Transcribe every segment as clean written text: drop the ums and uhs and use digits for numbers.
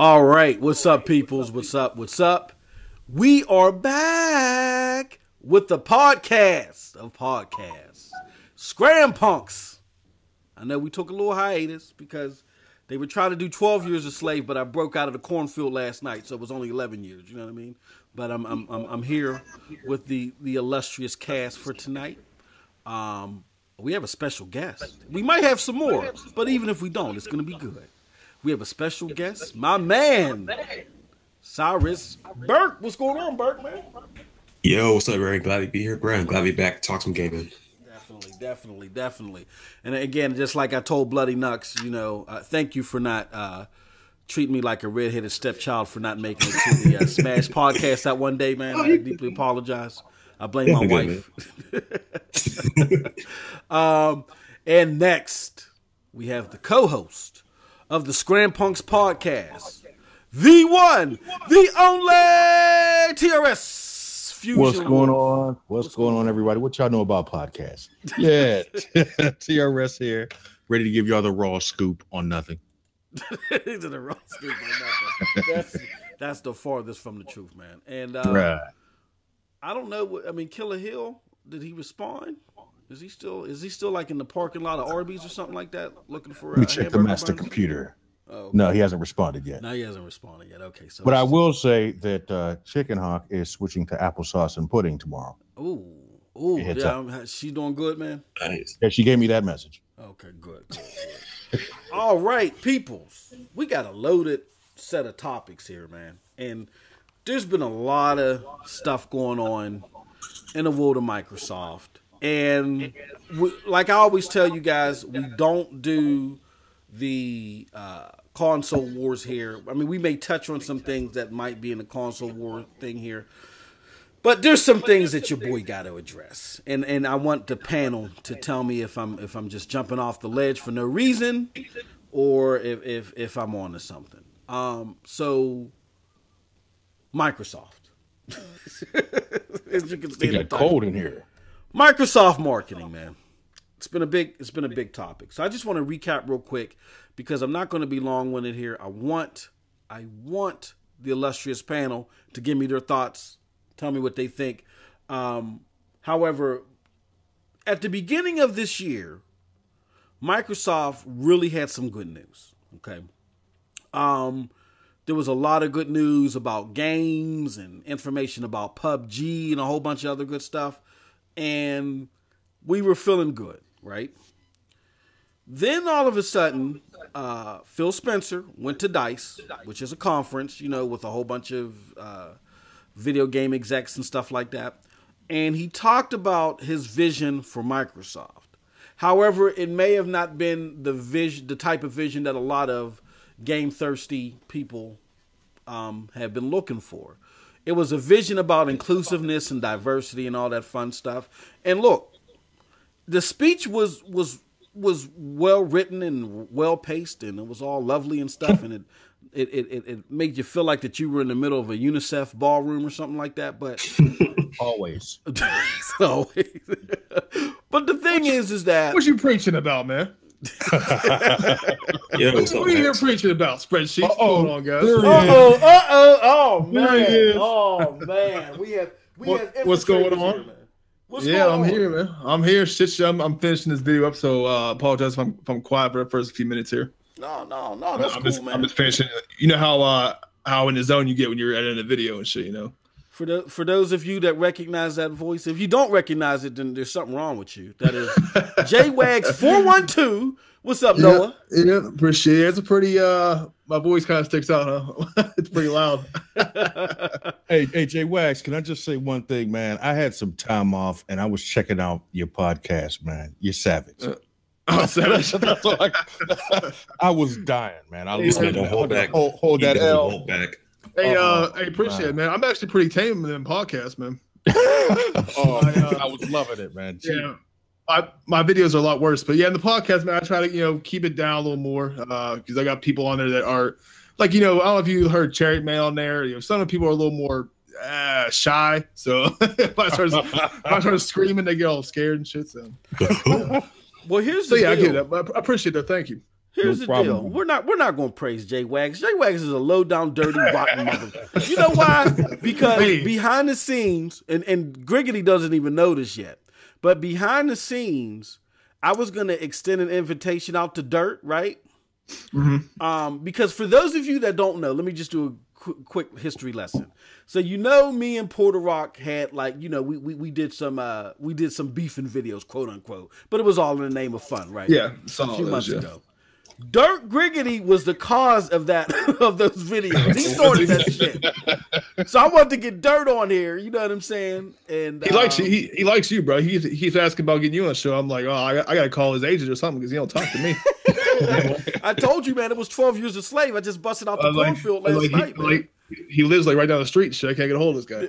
All right, what's up, peoples? What's up? What's up? We are back with the podcast of podcasts, ScramPunks. I know we took a little hiatus because they were trying to do 12 years a slave, but I broke out of the cornfield last night, so it was only 11 years. You know what I mean? But I'm here with the illustrious cast for tonight. We have a special guest. We might have some more, but even if we don't, it's going to be good. We have a special guest, my man, Cyrus Burke. What's going on, Burke, man? Yo, what's up, very glad to be here, bro. I'm glad to be back to talk some gaming. Definitely. And again, just like I told Bloody Nux, thank you for not treating me like a redheaded stepchild for not making it to the Smash podcast that one day, man. I deeply apologize. I blame my wife. And next, we have the co-host of the ScramPunks podcast, the one, the only TRS Fusion. What's going on? What's going on, everybody? What y'all know about podcasts? Yeah, TRS here, ready to give y'all the raw scoop on nothing. These are the raw scoop on nothing. That's the farthest from the truth, man. And right. I don't know. I mean, Killer Hill, did he respond? Is he still like in the parking lot of Arby's or something like that, looking for? Let me check the master computer. Oh, okay. No, he hasn't responded yet. No, he hasn't responded yet. Okay, so. But I will say that Chicken Hawk is switching to applesauce and pudding tomorrow. Ooh, yeah, she doing good, man. Nice. Yeah, she gave me that message. Okay, good. All right, peoples, we got a loaded set of topics here, man, and there's been a lot of stuff going on in the world of Microsoft. And like I always tell you guys, we don't do the console wars here. I mean, we may touch on some things that might be in the console war thing here, but there's some things that your boy got to address. And I want the panel to tell me if I'm just jumping off the ledge for no reason, or if I'm on to something. So Microsoft, as you can see, it got cold in here. Microsoft marketing, man. It's been a big topic. So I just want to recap real quick because I'm not going to be long-winded here. I want the illustrious panel to give me their thoughts, tell me what they think. However, at the beginning of this year, Microsoft really had some good news. Okay. There was a lot of good news about games and information about PUBG and a whole bunch of other good stuff. And we were feeling good, right? Then all of a sudden, Phil Spencer went to DICE, which is a conference, with a whole bunch of video game execs and stuff like that. And he talked about his vision for Microsoft. However, it may have not been the type of vision that a lot of game-thirsty people have been looking for. It was a vision about inclusiveness and diversity and all that fun stuff. And look, the speech was well written and well paced, and it was all lovely and stuff. And it made you feel like that you were in the middle of a UNICEF ballroom or something like that. But always. But the thing is that what you preaching about, man? Yo, what are you here preaching about? Spreadsheets. What's going on, guys? Oh man. We have what's going on? Here, man. I'm here, man. I'm here. Shit, I'm finishing this video up, so apologize if I'm quiet for the first few minutes here. No, that's cool, man. I'm just finishing. You know how in the zone you get when you're editing a video and shit, For those of you that recognize that voice, if you don't recognize it, then there's something wrong with you. That is JWags412. What's up, Noah? Yeah, appreciate it. It's a pretty my voice kind of sticks out, huh? It's pretty loud. Hey, J-Wags, can I just say one thing, man? I had some time off and I was checking out your podcast, man. You're savage. Savage. I was dying, man. I don't hold back. Hold that L. Hold back. Hey, I appreciate it, man. I'm actually pretty tame in podcasts, man. I was loving it, man. Yeah. My videos are a lot worse, but yeah, in the podcast, man, I try to keep it down a little more because I got people on there that are like I don't know if you heard Cherry Man on there. Some of the people are a little more shy, so if I start screaming, they get all scared and shit. So well, here's the deal. I get that. I appreciate that. Thank you. Here's the deal. We're not going to praise Jay Wags. Jay Wags is a low down, dirty, rotten motherfucker. You know why? Because behind the scenes, and Griggity doesn't even know this yet, but behind the scenes, I was going to extend an invitation out to Dirt, right? Mm-hmm. Because for those of you that don't know, let me just do a quick history lesson. So me and Porter Rock had we did some beefing videos, quote unquote, but it was all in the name of fun, right? Yeah, a few months ago. Dirk Griggity was the cause of that of those videos. He started that shit. So I wanted to get Dirt on here. You know what I'm saying? And he likes you. He likes you, bro. He's asking about getting you on the show. I'm like, oh, I got to call his agent or something because he don't talk to me. I told you, man. It was 12 years a slave. I just busted out the cornfield last night. He lives like right down the street. Shit, I can't get a hold of this guy.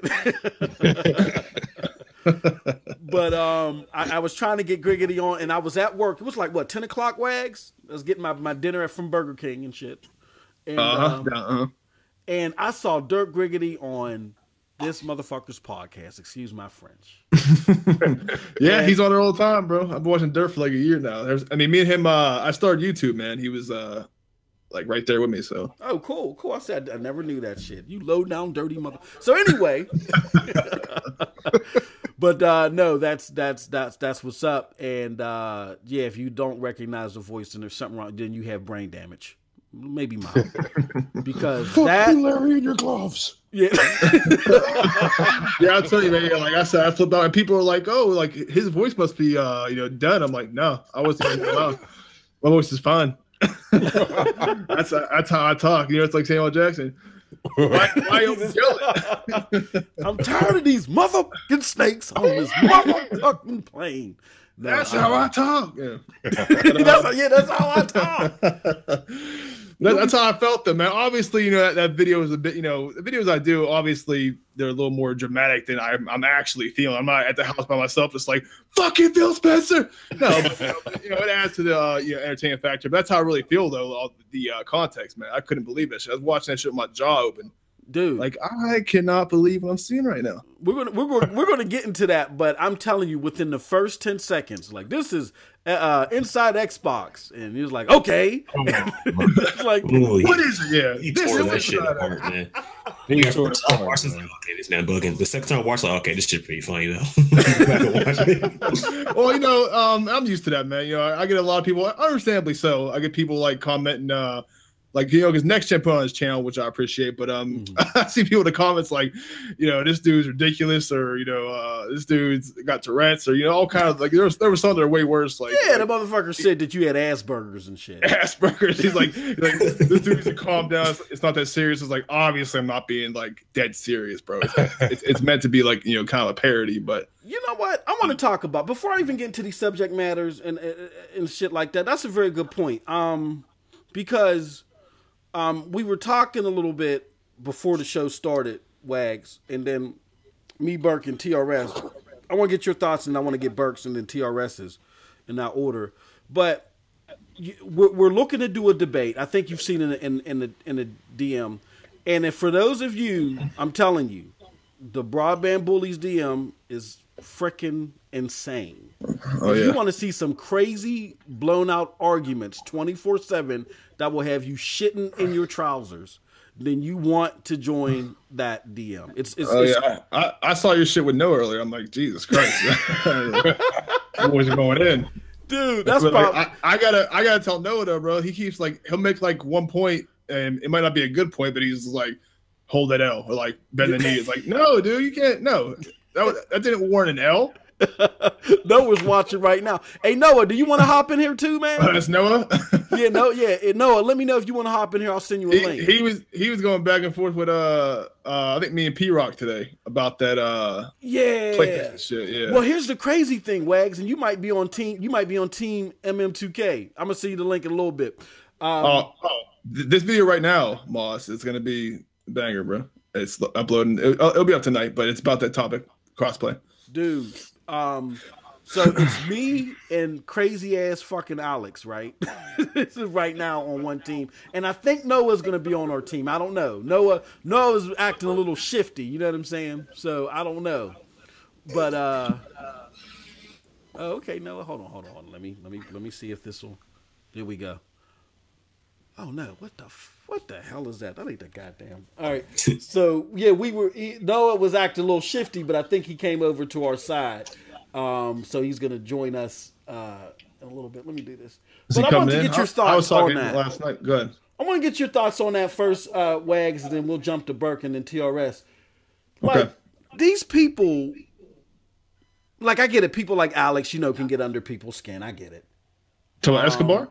But I was trying to get Griggity on, and I was at work. It was like, what, 10 o'clock, Wags? I was getting my dinner from Burger King and shit. And, and I saw Dirk Griggity on this motherfucker's podcast. Excuse my French. Yeah, he's on there all the time, bro. I've been watching Dirt for like a year now. Me and him, I started YouTube, man. He was like right there with me. So cool. I said I never knew that shit. You low down, dirty mother. So anyway. But no, that's what's up. And yeah, if you don't recognize the voice and there's something wrong, then you have brain damage, maybe mild. Because that Larry in your gloves. Yeah, yeah, I'll tell you, man. Like I said, I flipped out, and people are like, "Oh, like his voice must be done." I'm like, "No, I wasn't even loud. My voice is fine." That's how I talk. It's like Samuel Jackson. Why you yelling? I'm tired of these motherfucking snakes on this motherfucking plane. That's how I talk. Yeah. That's how I talk. That's how I felt, though, man. Obviously, that video is a bit, the videos I do, obviously, they're a little more dramatic than I'm actually feeling. I'm not at the house by myself, just like, fuck you, Phil Spencer. No, but, it adds to the entertainment factor. But that's how I really feel, though, all the context, man. I couldn't believe that shit. I was watching that shit with my jaw open. Dude, like, I cannot believe what I'm seeing right now. We're gonna get into that, but I'm telling you, within the first 10 seconds, like, this is inside Xbox, and he was like, okay. Like, what is it? Yeah, he tore that shit apart, man. Then you tore it apart. Like, okay, this man bugging. The second time I watched, like, okay, this shit pretty funny though. Well, I'm used to that, man. I get a lot of people, understandably so. I get people like commenting. Because Next Gen put on his channel, which I appreciate, but I see people in the comments like, this dude's ridiculous, or this dude's got Tourette's, or all kind of like there was some that are way worse. Like, yeah, the motherfucker said that you had Asperger's and shit. Asperger's. He's like this dude needs to calm down. It's not that serious. It's like, obviously I'm not being like dead serious, bro. It's meant to be like kind of a parody, but. You know what? I want to talk about, before I even get into these subject matters and shit like that. That's a very good point. Because. We were talking a little bit before the show started, Wags, and then me, Burke, and TRS. I want to get your thoughts, and I want to get Burke's and then TRS's in that order. But we're looking to do a debate. I think you've seen it in the DM. And if for those of you, I'm telling you, the Broadband Bullies DM is freaking insane. Oh, if you want to see some crazy blown out arguments 24/7 that will have you shitting in your trousers, then you want to join that DM. I saw your shit with Noah earlier. I'm like, Jesus Christ. Boys are going in. Dude, that's probably I gotta tell Noah though, bro. He keeps like, he'll make like one point and it might not be a good point, but he's like, hold that L, or like bend the knee. It's like, no, dude, you can't. No, that didn't warrant an L. Noah's watching right now. Hey, Noah, do you want to hop in here too, man? That's Noah. Noah. Let me know if you want to hop in here. I'll send you a link. He was going back and forth with I think me and P Rock today about that PlayStation shit. Yeah. Well, here's the crazy thing, Wags, and you might be on team MM2K. I'm gonna send you the link in a little bit. This video right now, Moss, it's gonna be a banger, bro. It's uploading. It'll be up tonight, but it's about that topic, crossplay. Dude, so it's me and crazy ass fucking Alex, right? This is right now on one team, and I think Noah's gonna be on our team. I don't know. Noah's acting a little shifty. You know what I'm saying? So I don't know, but okay, Noah, hold on. Let me see if this will. Here we go. Oh no, what the hell is that? That ain't the goddamn. All right. So yeah, Noah was acting a little shifty, but I think he came over to our side. So he's gonna join us in a little bit. Let me do this. But I want to get your thoughts I was talking on that last night. Go ahead. I want to get your thoughts on that first, Wags, and then we'll jump to Burke and then TRS. Like, these people, like, I get it. People like Alex, can get under people's skin. I get it. Talking about Escobar?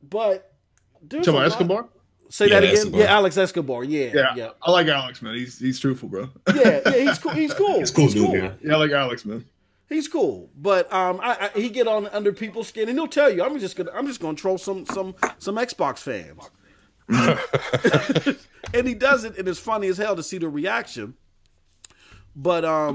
But talking about Escobar? Say that again? Escobar. Yeah, Alex Escobar. Yeah. I like Alex, man. He's truthful, bro. Yeah, he's cool. He's cool. It's cool, dude, man. Yeah, I like Alex, man. He's cool, but he get on under people's skin, and he'll tell you, I'm just gonna troll some Xbox fans, and he does it, and it's funny as hell to see the reaction. But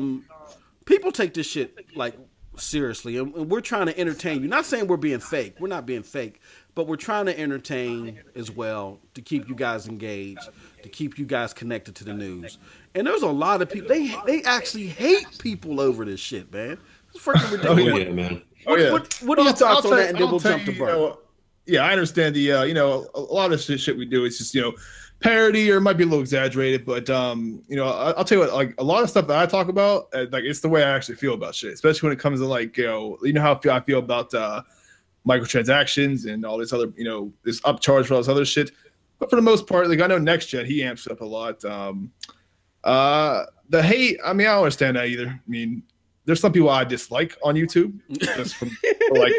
people take this shit like seriously, and we're trying to entertain you. Not saying we're being fake. We're not being fake, but we're trying to entertain as well to keep you guys engaged, to keep you guys connected to the news. And there's a lot of people, they actually hate people over this shit, man. It's freaking ridiculous. Oh, yeah, man. What are your thoughts on that? And then we'll jump to Burke. I understand the, a lot of shit we do. It's just, parody, or it might be a little exaggerated, but, I'll tell you what, like, a lot of stuff that I talk about, like, it's the way I actually feel about shit, especially when it comes to, like, how I feel about microtransactions and all this other, this upcharge for all this other shit. But for the most part, like, I know Next Gen, he amps up a lot. The hate, I don't understand that either. I mean, there's some people I dislike on YouTube just for like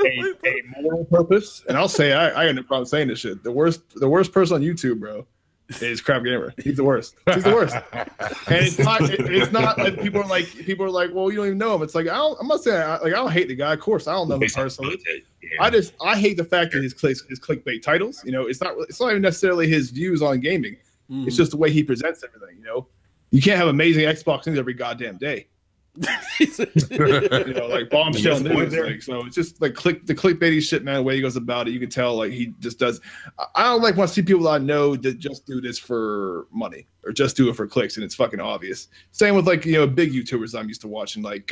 a moral purpose. And I'll say I got no problem saying this shit. The worst person on YouTube, bro, is Crap Gamer. He's the worst. He's the worst. And it's not like people are like, well, you don't even know him. It's like I'm not saying I don't hate the guy. Of course, I don't know him personally. I hate the fact that his clickbait titles. It's not even necessarily his views on gaming. It's just the way he presents everything. You can't have amazing Xbox things every goddamn day. Like bombshell news. Like, so it's just like the clickbaity shit, man. The way he goes about it, you can tell like he just does. I don't like want to see people that I know that just do this for money or just do it for clicks, and it's fucking obvious. Same with like big YouTubers I'm used to watching, like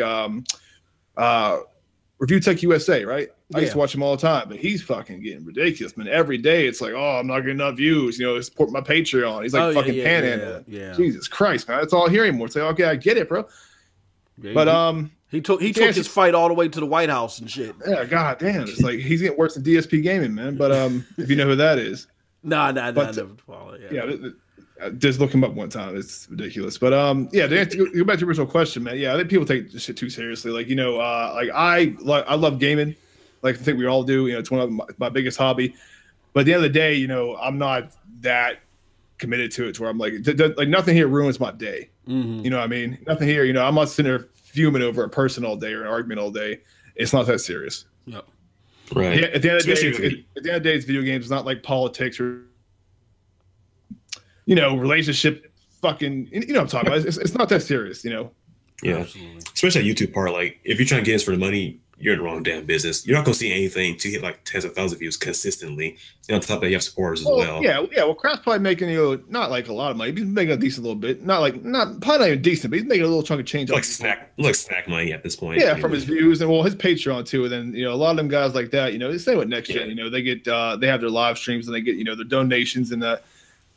Review Tech USA, right? I used to watch him all the time, but he's fucking getting ridiculous, man. Every day it's like, oh, I'm not getting enough views. Support my Patreon. He's like panhandling. Yeah. Jesus Christ, man. That's all I hear anymore. It's like, okay, I get it, bro. Yeah, but he took his fight all the way to the White House and shit. Yeah, god damn. It's like he's getting worse than DSP Gaming, man. But if you know who that is. I never follow it. Yeah, just look him up one time. It's ridiculous. But to go back to your original question, man. Yeah, I think people take this shit too seriously. Like, like I love gaming. Like I think we all do. It's one of my biggest hobby. But at the end of the day, I'm not that committed to it to where I'm like nothing here ruins my day. Mm-hmm. You know what I mean? Nothing here, I'm not sitting there fuming over a person all day or an argument all day. It's not that serious. Yep. Right. At the end of the day, it's video games. It's not like politics or relationship fucking what I'm talking about. It's not that serious, Yeah. Absolutely. Especially that YouTube part, like if you're trying to get this for the money, you're in the wrong damn business. You're not gonna see anything to hit like tens of thousands of views consistently. And on top of that, you have supporters as well. Yeah. Well, Crossplay making not like a lot of money. He's making a decent little bit. Probably not even decent, but he's making a little chunk of change. Like snack money at this point. Yeah, from his views and his Patreon too. And then a lot of them guys like that. The same with Next Gen. They get they have their live streams and they get their donations and that.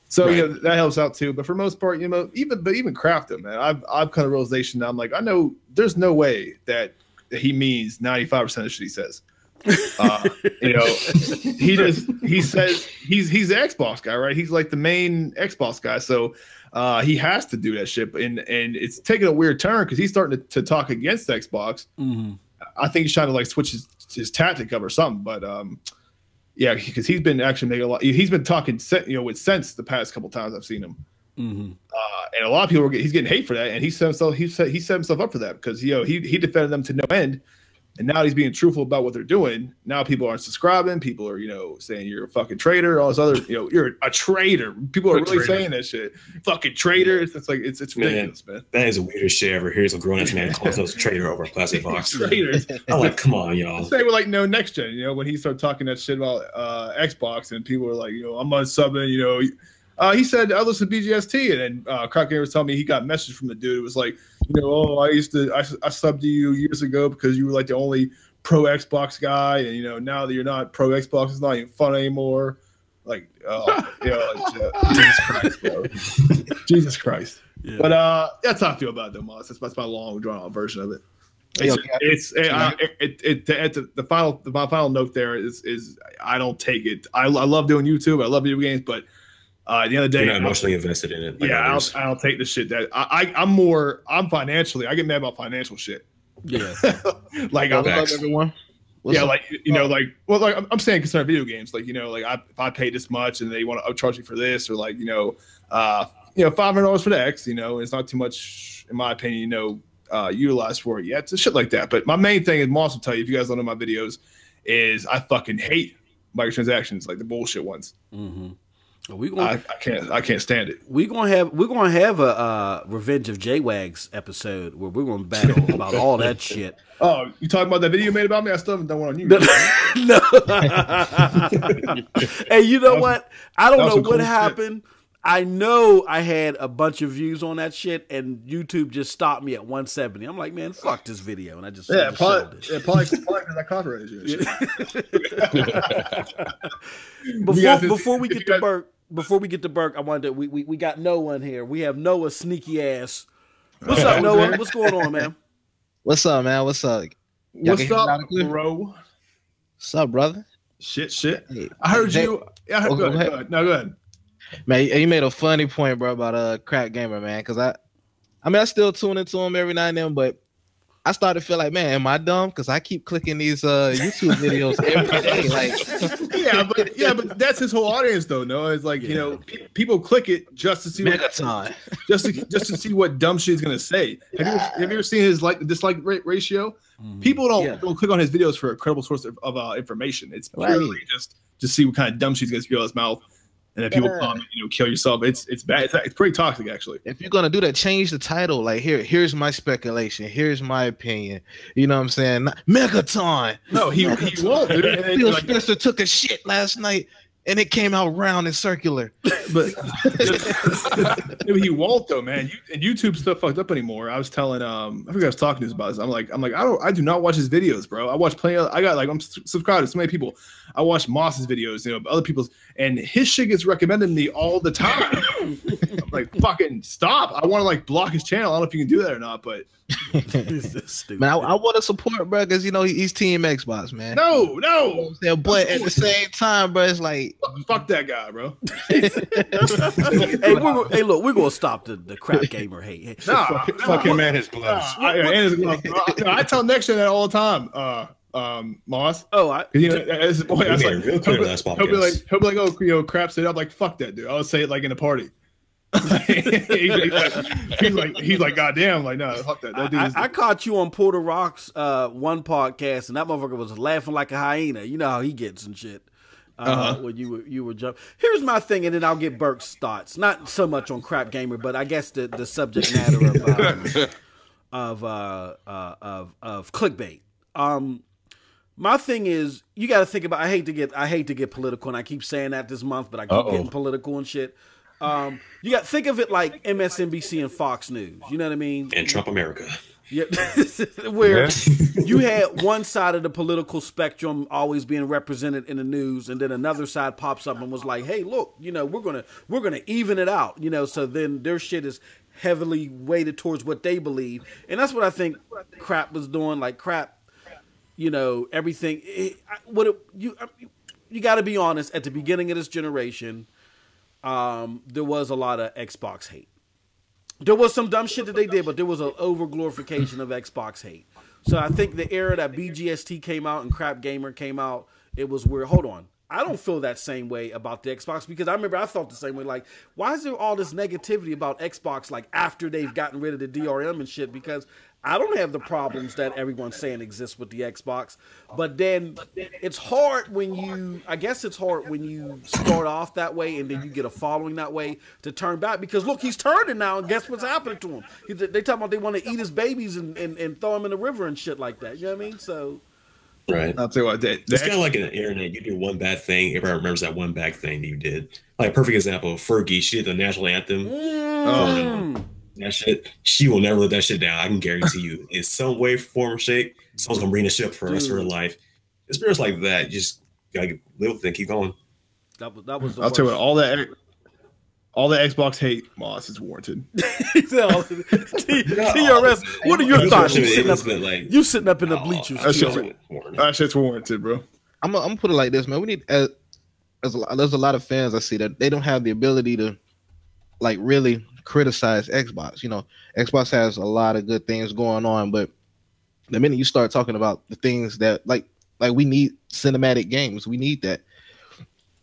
So that helps out too. But for the most part, even Crafton, man, I've come to realization now. I'm like, I know there's no way that he means 95% of shit he says. He says he's the Xbox guy, right? He's like the main Xbox guy, so he has to do that shit. And it's taking a weird turn because he's starting to talk against Xbox. Mm-hmm. I think he's trying to like switch his tactic up or something. But because he's been actually making a lot. He's been talking with sense the past couple times I've seen him. Mm-hmm. And a lot of people he's getting hate for that, and he set himself up for that because he defended them to no end, and now he's being truthful about what they're doing. Now people aren't subscribing. People are saying you're a fucking traitor. All this other you're a traitor. People are really saying that shit. Fucking traitor. It's like it's ridiculous, man. That is the weirdest shit ever. Here's a grown ass man calling us a traitor over a plastic box. Traitors. I'm like, come on, y'all. Say with Next Gen. When he started talking that shit about Xbox, and people were like, I'm unsubbing. He said, I listen to BGST, and then Crockett was telling me he got a message from the dude. It was like, I subbed to you years ago because you were like the only pro Xbox guy, and now that you're not pro Xbox, it's not even fun anymore. Like, Jesus Christ, bro. Jesus Christ. Yeah. But that's how I feel about it, though, Moss. That's my long drawn out version of it. My final note there is I don't take it. I love doing YouTube. I love video games, but at the end of the day, you're not emotionally invested in it. Like I don't take the shit that I'm financially. I get mad about financial shit. Yeah, like I love everyone. I'm saying concerning video games, like if I pay this much and they want to charge me for this, or $500 for the X, it's not too much in my opinion, utilized for it yet. So shit like that. But my main thing is, Moss will tell you if you guys don't know my videos, is I fucking hate microtransactions, like the bullshit ones. Mm-hmm. I can't stand it. We're gonna have a Revenge of J-Wags episode where we're gonna battle about all that shit. Oh, you talking about that video you made about me? I still haven't done one on you. No. Hey, you know what? I don't know what happened. Shit. I know I had a bunch of views on that shit, and YouTube just stopped me at 170. I'm like, man, fuck this video, and I just probably because I copyrighted you. Before we get to Burke, I wanted to, we got Noah in here. We have Noah sneaky ass. What's up, Noah? What's going on, man? What's up, man? What's up? What's up, bro? What's up, brother? Shit. Hey, I heard you. Yeah, go ahead. No, go ahead. Man, you made a funny point, bro, about Crack Gamer, man. Because I still tune into him every now and then, but I started to feel like, man, am I dumb? Because I keep clicking these YouTube videos every day. Like, but that's his whole audience, though. No, it's like people click it just to see just to see what dumb shit he's gonna say. Have you ever seen his dislike ratio? People don't click on his videos for a credible source of information. It's purely just to see what kind of dumb shit he's gonna get out of his mouth. And then people comment, kill yourself. It's bad. It's pretty toxic, actually. If you're gonna do that, change the title. Like here's my speculation. Here's my opinion. You know what I'm saying? Megaton. No, he won't. Phil Spencer took a shit last night, and it came out round and circular. But he won't though, man. And YouTube's still fucked up anymore. I was telling I forgot I was talking to him about this. I'm like I do not watch his videos, bro. I watch plenty of, I'm subscribed to so many people. I watch Moss's videos, other people's, and his shit gets recommended to me all the time. I'm like, fucking stop. I want to block his channel. I don't know if you can do that or not, but man, I want to support, bro, because he's Team Xbox, man. No. But at the same time, bro, it's like fuck that guy, bro. Hey, look, we're gonna stop the Crap Gamer hate. Fucking man, his gloves. I tell next gen that all the time. Moss. As a boy, I was like, he'll be like, oh, Crap said, I'm like, fuck that, dude. I'll say it in a party. he's like, goddamn, like, no, fuck that. I caught you on Porter Rock's one podcast, and that motherfucker was laughing like a hyena. You know how he gets and shit. When you were jumping. Here's my thing, and then I'll get Burke's thoughts. Not so much on Crap Gamer, but I guess the subject matter of clickbait. My thing is, you got to think about. I hate to get political, and I keep saying that this month, but I keep getting political and shit. You got think of it like MSNBC and Fox News. You know what I mean? And Trump America. Yeah, where you had one side of the political spectrum always being represented in the news, and then another side pops up and was like, "Hey, look, we're gonna even it out." So then their shit is heavily weighted towards what they believe, and that's what I think Crap was doing. Like Crap. Everything. You got to be honest. At the beginning of this generation, there was a lot of Xbox hate. There was some dumb shit that they did, but there was an over glorification of Xbox hate. So I think the era that BGST came out and Crap Gamer came out, it was weird. Hold on. I don't feel that same way about the Xbox, because I remember I felt the same way. Like, why is there all this negativity about Xbox, like, after they've gotten rid of the DRM and shit? Because I don't have the problems that everyone's saying exist with the Xbox. But then it's hard when you start off that way and then you get a following that way to turn back. Because, look, he's turning now, and guess what's happening to him? They talking about they want to eat his babies and throw them in the river and shit like that. You know what I mean? So... Right. I'll tell you what, it's kind of like in the internet. You do one bad thing, everybody remembers that one bad thing that you did. Like, perfect example, Fergie, she did the national anthem. That shit, she will never let that shit down. I can guarantee you. In some way, form, or shape, someone's gonna bring the shit up for the rest of her life. Experience like that, you just gotta live with it and keep going. That was the I'll tell you worst. what, all the Xbox hate, Moss, is warranted. TRS, what are your thoughts? You sitting up in the bleachers. That shit's warranted, bro. I'm gonna put it like this, man. We need there's a lot of fans I see that they don't have the ability to like really criticize Xbox. You know, Xbox has a lot of good things going on, but the minute you start talking about the things that like we need cinematic games, we need that.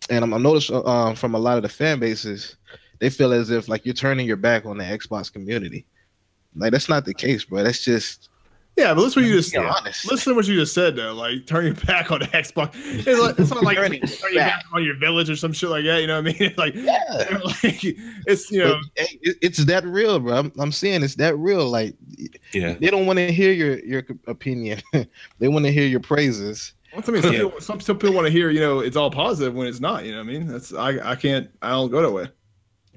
And I'm noticing from a lot of the fan bases, they feel as if like you're turning your back on the Xbox community. Like that's not the case, bro. That's just but listen what you just said. Listen to what you just said though. Like turn your back on the Xbox. It's not like turn your back on your village or some shit like that. You know what I mean? Like, like it's it's that real, bro. I'm saying it's that real. Like, they don't want to hear your opinion. They want to hear your praises. Some people want to hear, it's all positive when it's not. You know what I mean? That's I don't go that way.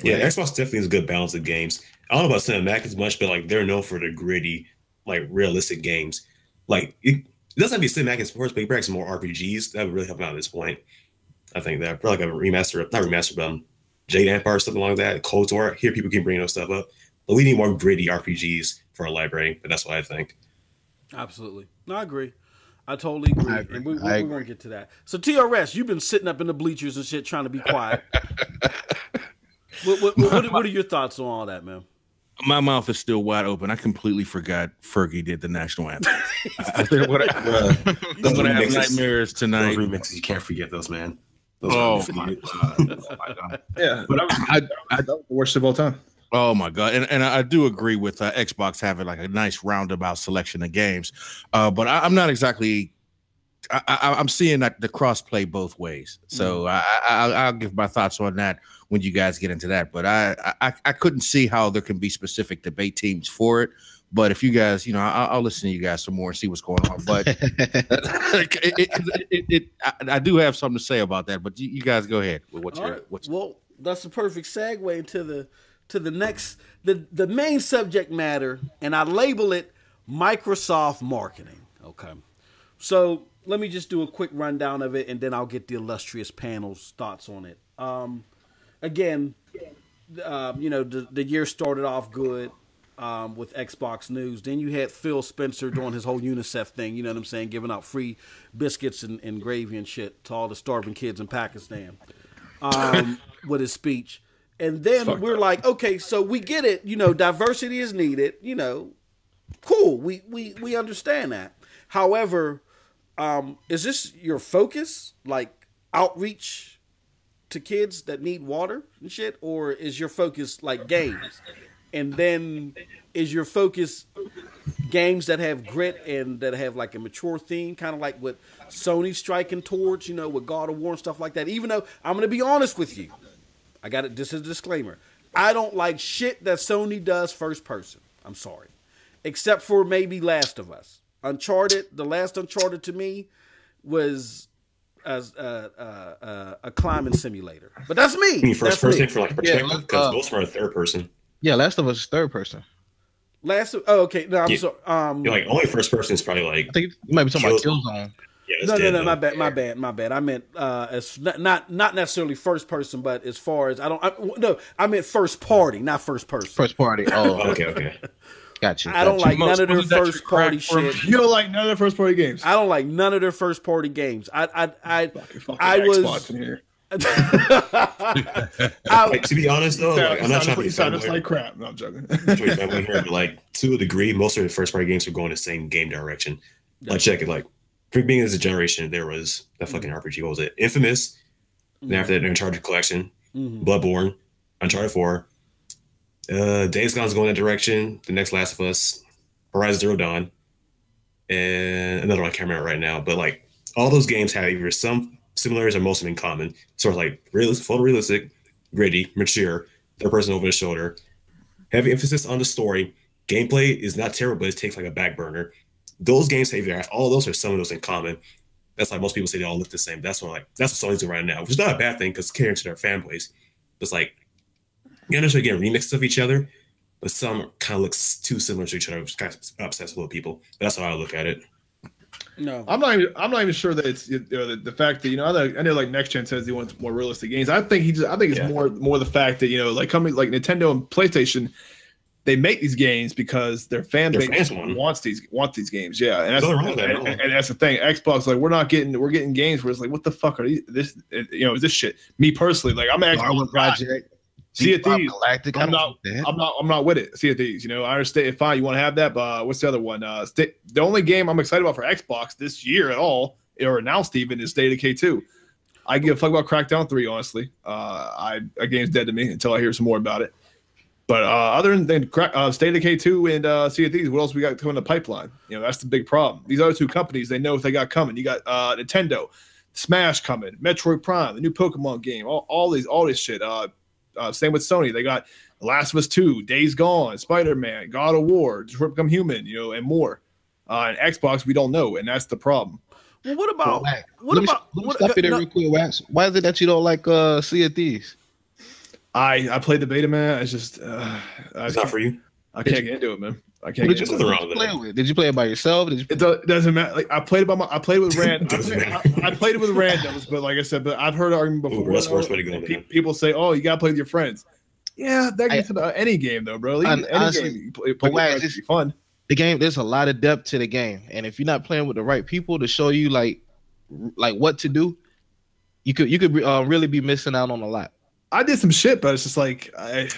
Yeah, Xbox definitely is a good balance of games. I don't know about cinematic as much, but like they're known for the gritty, like realistic games. Like it doesn't have to be cinematic in sports, but you bring some more RPGs. That would really help out at this point. I think that probably like a remaster, not remaster, but Jade Empire or something like that. KOTOR. Here people keep bringing those stuff up, but we need more gritty RPGs for our library. But that's what I think. Absolutely, no, I agree. I totally agree. And we're going to get to that. So TRS, you've been sitting up in the bleachers and shit, trying to be quiet. What are your thoughts on all that, man? My mouth is still wide open. I completely forgot Fergie did the national anthem. I'm gonna have nightmares tonight. Those remixes, you can't forget those, man. Oh my god! Yeah, but that was the worst of all time. Oh my god! And I do agree with Xbox having like a nice roundabout selection of games, but I'm not exactly. I'm seeing that the crossplay both ways, so I'll give my thoughts on that when you guys get into that. But I couldn't see how there can be specific debate teams for it. But if you guys, I'll listen to you guys some more and see what's going on. But I do have something to say about that. But you guys go ahead with what's well, that's the perfect segue into the next the main subject matter, and I label it Microsoft marketing. Okay, so let me just do a quick rundown of it, and then I'll get the illustrious panel's thoughts on it. Again, the year started off good with Xbox news. Then you had Phil Spencer doing his whole UNICEF thing, you know what I'm saying, giving out free biscuits and gravy and shit to all the starving kids in Pakistan with his speech. And then we're like, okay, so we get it. Diversity is needed. Cool. We understand that. However, is this your focus, like outreach to kids that need water and shit, or is your focus like games? And then is your focus games that have grit and that have like a mature theme, kind of like what Sony's striking towards, with God of War and stuff like that? Even though I'm going to be honest with you, I got it. This is a disclaimer. I don't like shit that Sony does first person. I'm sorry, except for maybe Last of Us. Uncharted, the last Uncharted to me was as a climbing simulator, but that's me. You mean first person for like perspective, because most are third person. Yeah, Last of Us is third person. Okay. No, I'm sorry. You're like only first person is probably like. I think you might be talking about Killzone. Yeah, no. My bad. I meant as not necessarily first person, but as far as I meant first party, not first person. First party. Oh, okay. Gotcha. I don't like none of their first party shit. You don't like none of their first party games. I don't like none of their first party games. I was. In here. To be honest though, I'm not trying to be sound like crap. No, I'm joking. But like to a degree, most of the first party games are going the same game direction. Like check it, like being as a generation, there was that fucking RPG. What was it? Infamous. Then after that, Uncharted Collection, Bloodborne, Uncharted 4. Days Gone's going that direction. The next Last of Us, Horizon Zero Dawn, and another one I can't remember right now. But like all those games have either some similarities or most of them in common. Sort of like photorealistic, gritty, mature, third person over the shoulder, heavy emphasis on the story. Gameplay is not terrible, but it takes like a back burner. Those games either have all of those or some of those in common. That's why most people say they all look the same. That's what Sony's doing right now, which is not a bad thing because catering to their fan base. It's like you understand getting remixes of each other, but some kind of looks too similar to each other, which kind of upsets a little people. But that's how I look at it. No, I'm not even sure that it's the fact that I know like Next Gen says he wants more realistic games. I think it's more the fact that like companies like Nintendo and PlayStation, they make these games because their fan base wants these games. Yeah, and that's the thing. Xbox, like we're getting games where it's like, what the fuck are these? Is this shit? Me personally, like I'm an Xbox project. Sea of Thieves. I'm not with it. Sea of Thieves. I understand. Fine, you want to have that, but what's the other one? The only game I'm excited about for Xbox this year at all, or announced even, is State of Decay 2. I give a fuck about Crackdown 3, honestly. A game's dead to me until I hear some more about it. But other than State of Decay 2 and Sea of Thieves, what else we got coming in the pipeline? That's the big problem. These other two companies, they know what they got coming. You got Nintendo, Smash coming, Metroid Prime, the new Pokemon game, all this shit. Same with Sony. They got The Last of Us 2, Days Gone, Spider-Man, God of War, Detroit Become Human, and more. And Xbox, we don't know, and that's the problem. Well, what about? Let me stop you there real quick, Wax. Why is it that you don't like Sea of Thieves? I played the beta, man. It's just it's not for you. I can't get into it, man. I can't. Did you play it by yourself? It doesn't matter. Like I played it I played it with I played it with randoms, but like I said, I've heard an argument before. That's the worst way to go. People say, "Oh, you gotta play with your friends." Yeah, that gets about any game though, bro. Honestly, game you play it's fun. The game, there's a lot of depth to the game, and if you're not playing with the right people to show you like what to do, you could really be missing out on a lot. I did some shit, but it's just like I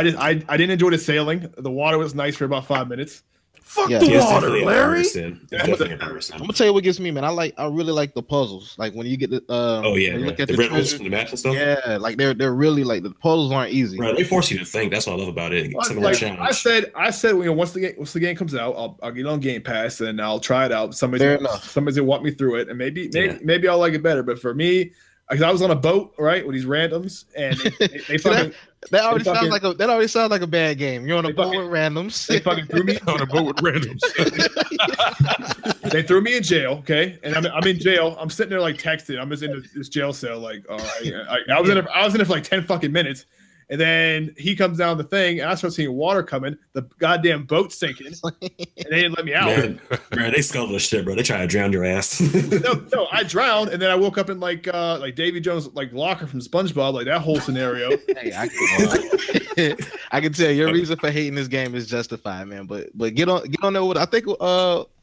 didn't enjoy the sailing. The water was nice for about 5 minutes. Fuck the water, Larry. I'm gonna tell you what gets me, man. I really like the puzzles. Like when you get the look at the riddles from the match and stuff. Yeah, like they're really like the puzzles aren't easy. Right, they force you to think. That's what I love about it. I said, once the game comes out, I'll get on Game Pass and I'll try it out. Somebody's gonna walk me through it, and maybe I'll like it better. But for me, because I was on a boat, right, with these randoms, and they fucking. That already sounds like a bad game. You're on a boat with randoms. They fucking threw me on a boat with randoms. They threw me in jail, okay, and I'm in jail. I'm sitting there like texting. I'm just in this jail cell, like, all right. I was in it for like 10 fucking minutes, and then he comes down the thing, and I start seeing water coming. The goddamn boat's sinking, and they didn't let me out. Man, they scuttled the shit, bro. They try to drown your ass. no, I drowned, and then I woke up in like Davy Jones' like locker from SpongeBob, like that whole scenario. Hey, I can tell your reason for hating this game is justified, man. But get on there with, I think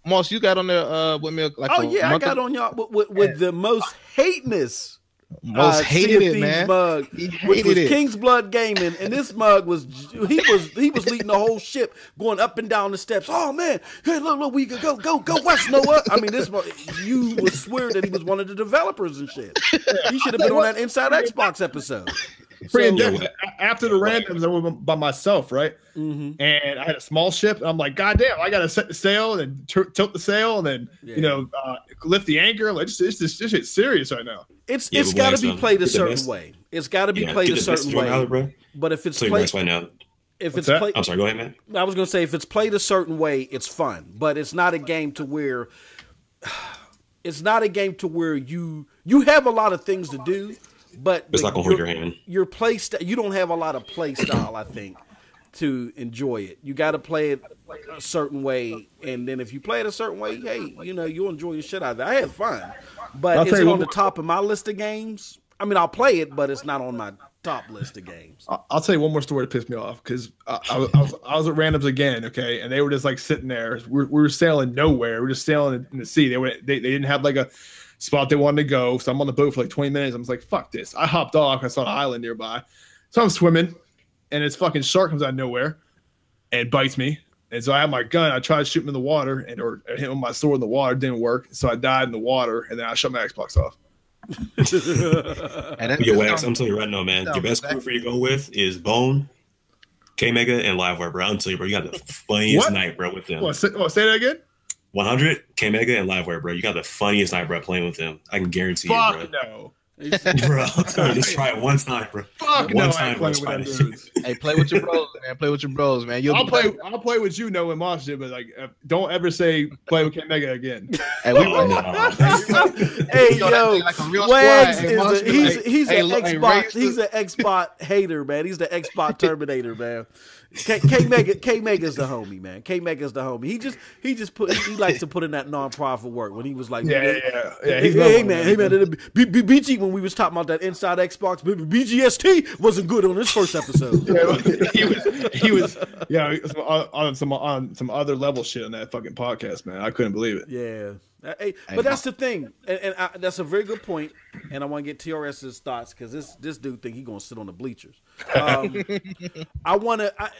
Moss, you got on there with me like I got on y'all with the most hateness. Most hated it, man. Mug, which was King's Blood Gaming, and this mug was he was leading the whole ship, going up and down the steps. Oh man, hey look, we could go west, Noah. I mean, this you would swear that he was one of the developers and shit. He should have been on that Inside Xbox episode. After the randoms, I went by myself, right? Mm-hmm. And I had a small ship, and I'm like, God damn, I gotta set the sail and then tilt the sail, and then lift the anchor. I'm like, this shit's serious right now. It's got to be played a certain way. It's got to be played a certain way. But if it's played right now, I'm sorry, go ahead, man. I was gonna say if it's played a certain way, it's fun. But it's not a game to where you have a lot of things to do. But it's not gonna hold your hand. Your play you don't have a lot of play style, I think, to enjoy it. You got to play it a certain way, and then if you play it a certain way, hey, you'll enjoy the shit out of it. I had fun, but is it on the top of my list of games? I mean, I'll play it, but it's not on my top list of games. I'll tell you one more story that pissed me off because I was at randoms again, okay, and they were just like sitting there. We were sailing nowhere. We were just sailing in the sea. They didn't have like a spot they wanted to go, so I'm on the boat for like 20 minutes. I was like, fuck this. I hopped off. I saw an island nearby. So I'm swimming, and this fucking shark comes out of nowhere and bites me. And so I have my gun. I tried to shoot him in the water or hit him with my sword in the water. It didn't work. So I died in the water, and then I shut my Xbox off. Yo, Wax, I'm telling you right now, man. Your best crew for you to go with is Bone, K-Mega, and Livewire, bro. I'm telling you, bro. You got the funniest night, bro, with them. Say that again? 100, K-Mega, and Livewire, bro. You got the funniest night, bro, playing with them. I can guarantee you, bro. No. Bro, I'm telling you, just try it one time, bro. Fuck One no, I time, ain't bro. playing Try with this them shit. dudes. Hey, play with your bros, man. Play with your bros, man. I'll play with you knowing my shit, but like don't ever say play with K Mega again. Hey, we Oh, no. Hey Yo, yo, like a real Wags squad. Hey, is Monster, he's hey, an look, hey, Xbox raise he's the- an Xbox hater, man. He's the Xbox Terminator, man. K Mega's the homie, man. K Mega's the homie. He likes to put in that non-profit work when he was like, Yeah. He's hey man, BG when we was talking about that inside Xbox, BGST wasn't good on this first episode. he was on some other level shit on that fucking podcast, man. I couldn't believe it. Yeah. Hey, but that's the thing, and that's a very good point, and I want to get TRS's thoughts because this dude think he gonna sit on the bleachers. I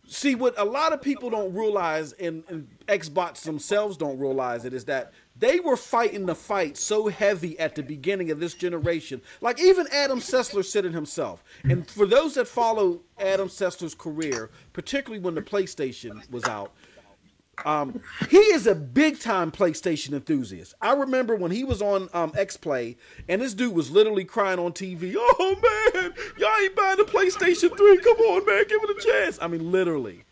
see what a lot of people don't realize, and Xbox themselves don't realize it, is that they were fighting the fight so heavy at the beginning of this generation. Like even Adam Sessler said it himself, and for those that follow Adam Sessler's career, particularly when the PlayStation was out. He is a big time PlayStation enthusiast. I remember when he was on X-Play and this dude was literally crying on TV. Oh man, y'all ain't buying the PlayStation 3. Come on, man, give it a chance. I mean, literally.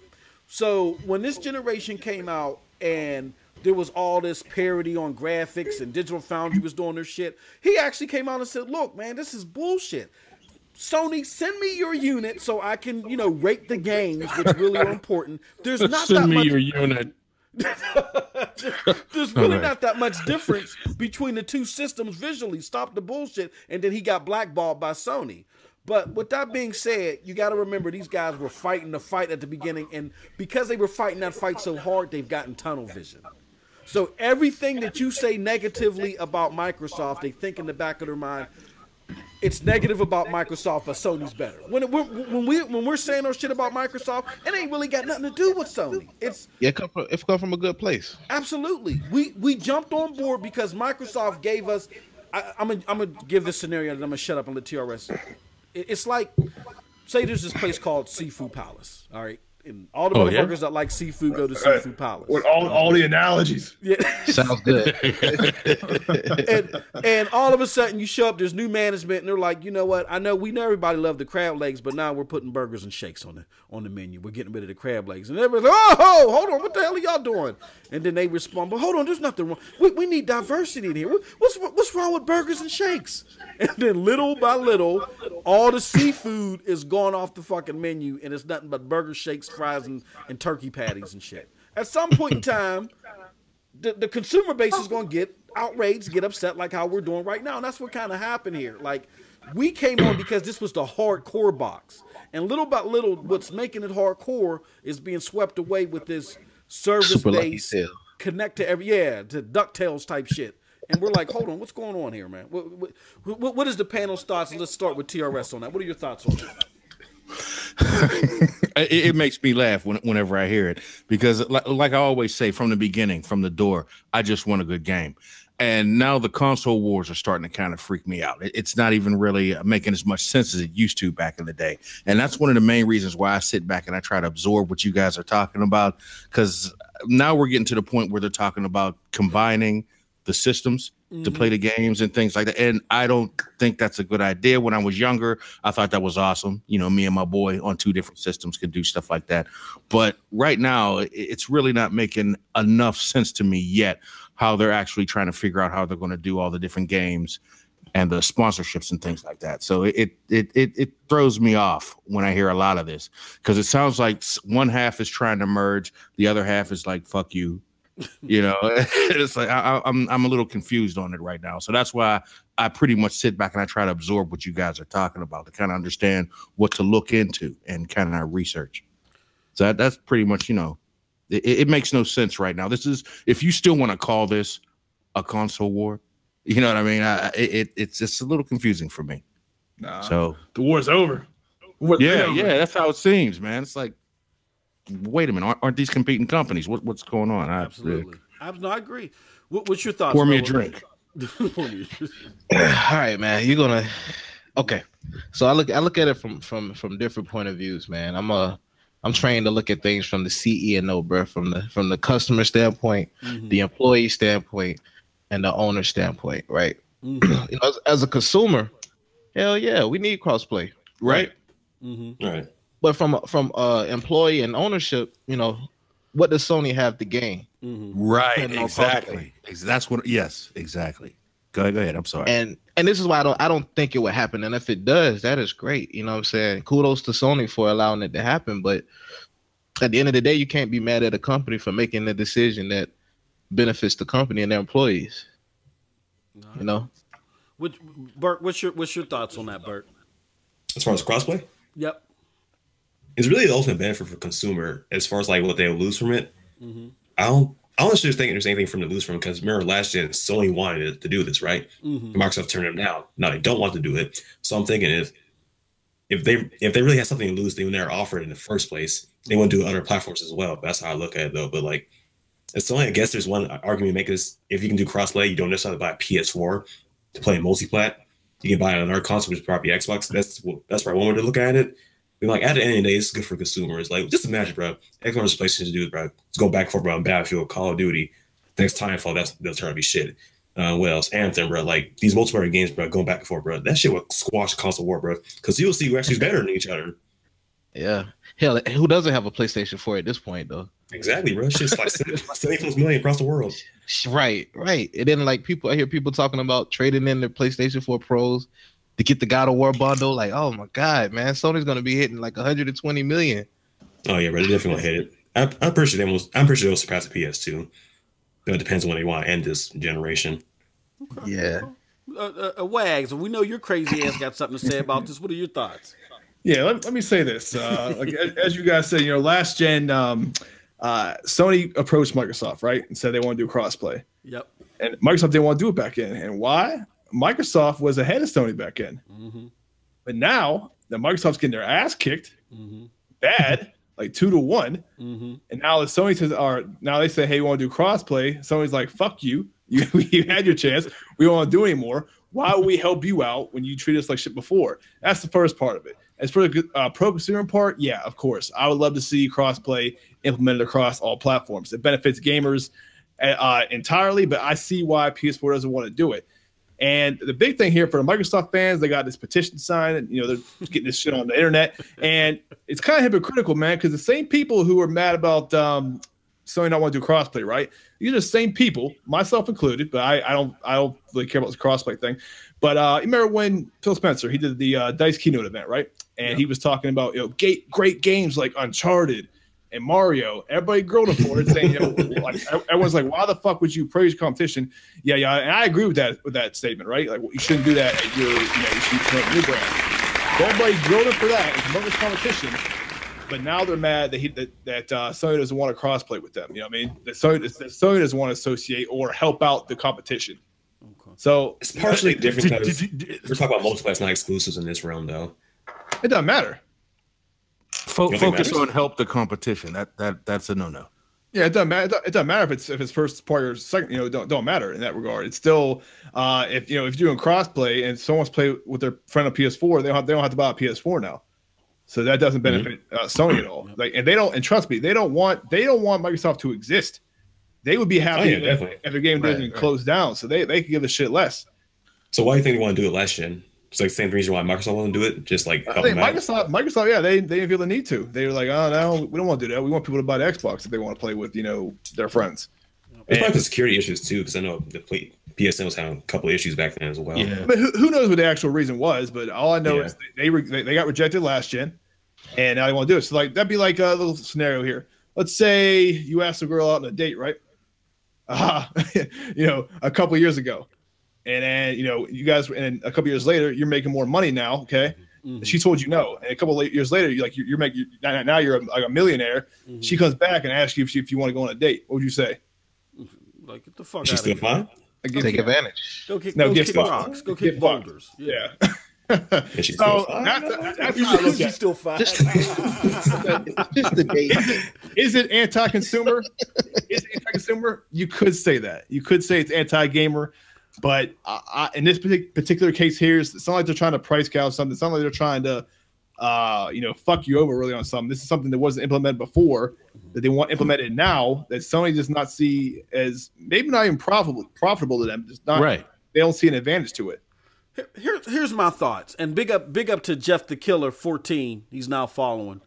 So when this generation came out and there was all this parody on graphics and Digital Foundry was doing their shit, he actually came out and said, look, man, this is bullshit. Sony, send me your unit so I can, rate the games, which really are important. There's not that much. Your unit. There's really not that much difference between the two systems visually. Stop the bullshit. And then he got blackballed by Sony. But with that being said, you got to remember these guys were fighting the fight at the beginning. And because they were fighting that fight so hard, they've gotten tunnel vision. So everything that you say negatively about Microsoft, they think in the back of their mind, it's negative about Microsoft, but Sony's better. When we're saying our shit about Microsoft, it ain't really got nothing to do with Sony. It's come from a good place. Absolutely. We jumped on board because Microsoft gave us. I'm gonna give this scenario, and I'm gonna shut up and let TRS. It's like, say there's this place called Seafood Palace. All right. And all the motherfuckers that like seafood go to Seafood Palace. With all the analogies. Yeah. Sounds good. and all of a sudden you show up, there's new management, and they're like, you know what? We know everybody loved the crab legs, but now we're putting burgers and shakes on the menu. We're getting rid of the crab legs. And everybody's like, oh, hold on, what the hell are y'all doing? And then they respond, but hold on, there's nothing wrong. We need diversity in here. What's wrong with burgers and shakes? And then little by little, all the seafood is gone off the fucking menu, and it's nothing but burgers, shakes, fries, and turkey patties and shit. At some point in time, the consumer base is going to get outraged, get upset like how we're doing right now. And that's what kind of happened here. Like, we came on because this was the hardcore box. And little by little, what's making it hardcore is being swept away with this service-based, connect to to DuckTales type shit. And we're like, hold on, what's going on here, man? What is the panel's thoughts? Let's start with TRS on that. What are your thoughts on that? It makes me laugh whenever I hear it, because like I always say from the beginning, from the door, I just want a good game. And now the console wars are starting to kind of freak me out. It's not even really making as much sense as it used to back in the day. And that's one of the main reasons why I sit back and I try to absorb what you guys are talking about, because now we're getting to the point where they're talking about combining the systems to play the games and things like that. And I don't think that's a good idea. When I was younger, I thought that was awesome. Me and my boy on 2 different systems could do stuff like that. But right now, it's really not making enough sense to me yet how they're actually trying to figure out how they're going to do all the different games and the sponsorships and things like that. So it throws me off when I hear a lot of this, because it sounds like one half is trying to merge, the other half is like, fuck you. It's like I'm a little confused on it right now. So that's why I pretty much sit back and I try to absorb what you guys are talking about to kind of understand what to look into and kind of research. So that's pretty much, it makes no sense right now. This is, if you still want to call this a console war, you know what I mean? It's just a little confusing for me. Nah, so the war's over. Yeah, that's how it seems, man. It's like, wait a minute, aren't these competing companies? What's going on? Absolutely. I agree. What's your thoughts? Pour me a drink. All right, man. You're gonna okay. So I look at it from different point of views, man. I'm trained to look at things from the CE and O, bro, from the customer standpoint, the employee standpoint, and the owner standpoint, right? You know, as a consumer, hell yeah, we need crossplay, right? Right. But from employee and ownership, you know, what does Sony have to gain? Right, exactly. That's what. Yes, exactly. Go ahead. I'm sorry. And this is why I don't think it would happen. And if it does, that is great. You know what I'm saying? Kudos to Sony for allowing it to happen. But at the end of the day, you can't be mad at a company for making a decision that benefits the company and their employees. You know? Bert, what's your thoughts on that, Bert? As far as crossplay? Yep. It's really the ultimate benefit for consumer as far as like what they'll lose from it. I don't necessarily think there's anything from to lose from, because remember last year Sony wanted to do this, right? Microsoft turned them down. Now they don't want to do it. So I'm thinking if they really had something to lose, they would never offer it in the first place. They want to do other platforms as well. That's how I look at it though. But like, it's only, I guess there's one argument to make is if you can do crossplay, you don't necessarily buy a PS4 to play multiplat. You can buy another console, which is probably Xbox. That's probably one way to look at it. But like at the end of the day, it's good for consumers. Like, just imagine, bro, Xbox PlayStation to do it, bro. Let's go back and forth about Battlefield, Call of Duty. Next Timefall, they'll turn out to be shit. What else? Anthem, bro. Like these multiplayer games, bro, going back and forth, bro. That shit will squash the console war, bro. Because you'll see who actually is better than each other. Yeah. Hell, who doesn't have a PlayStation 4 at this point, though? Exactly, bro. Shit's like 70+ million across the world. Right. And then like I hear people talking about trading in their PlayStation 4 Pros to get the God of War bundle. Like, oh my God, man, Sony's gonna be hitting like 120 million. Oh yeah, bro, they definitely hit it. I'm pretty sure they'll surpass the PS2. But it depends on when they want to end this generation. Okay. Yeah. Wags, we know your crazy ass got something to say about this. What are your thoughts? Yeah, let me say this. Like as you guys said, last gen, Sony approached Microsoft, right, and said they want to do crossplay. Yep. And Microsoft didn't want to do it back in. And why? Microsoft was ahead of Sony back in. But now that Microsoft's getting their ass kicked, bad, like 2-1, and now the Sony says, now they say, hey, we want to do crossplay. Sony's like, fuck you. You had your chance. We don't want to do anymore. Why would we help you out when you treat us like shit before? That's the first part of it. As for the pro consumer part, yeah, of course. I would love to see crossplay implemented across all platforms. It benefits gamers entirely, but I see why PS4 doesn't want to do it. And the big thing here for the Microsoft fans, they got this petition signed, and they're getting this shit on the internet. And it's kind of hypocritical, man, because the same people who are mad about Sony not want to do crossplay, right? These are the same people, myself included, but I don't really care about this crossplay thing. But you remember when Phil Spencer, he did the DICE keynote event, right? And he was talking about great games like Uncharted and Mario. Everybody grilled him for it, saying, like everyone's like, why the fuck would you praise competition? Yeah, and I agree with that statement, right? Like, you shouldn't do that at you should promote a new brand. So everybody grilled him for that and promote this competition. But now they're mad that Sony doesn't want to crossplay with them. You know what I mean? That Sony doesn't want to associate or help out the competition. Okay. So it's partially different because we're talking about multiplayer, not exclusives in this realm, though. It doesn't matter. Focus on help the competition. That's a no-no. Yeah, it doesn't matter. It doesn't matter if it's first party or second. Don't matter in that regard. It's still if you're doing crossplay and someone's play with their friend on PS4, they don't have to buy a PS4 now. So that doesn't benefit Sony at all. Like, and they don't. And trust me, they don't want Microsoft to exist. They would be happy if the game didn't close down. So they could give a shit less. So why do you think they want to do it last gen? It's like the same reason why Microsoft want to do it. Just like I think Microsoft, yeah, they didn't feel the need to. They were like, oh no, we don't want to do that. We want people to buy the Xbox if they want to play with their friends. It's probably the security issues too, because I know the PSN was having a couple of issues back then as well. Yeah. But who knows what the actual reason was? But all I know is they got rejected last gen, and now they want to do it. So like that'd be like a little scenario here. Let's say you ask a girl out on a date, right? A couple of years ago, and then you guys, and a couple of years later, you're making more money now. Okay, she told you no, and a couple of years later, you're making now you're like a millionaire. She comes back and asks you if you want to go on a date. What would you say? Like, get the fuck out of here. Fine? Take advantage. Go kick rocks. Go kick boulders. Yeah. She's so still she's still fine. Just the date. Is it anti-consumer? Is it anti-consumer? You could say that. You could say it's anti-gamer, but in this particular case here, it's not like they're trying to price gouge something. It's not like they're trying to, fuck you over really on something. This is something that wasn't implemented before that they want implemented now that Sony does not see as maybe not even profitable to them. Just not right. they don't see an advantage to it. Here's my thoughts, and big up to Jeff the Killer 14. He's now following.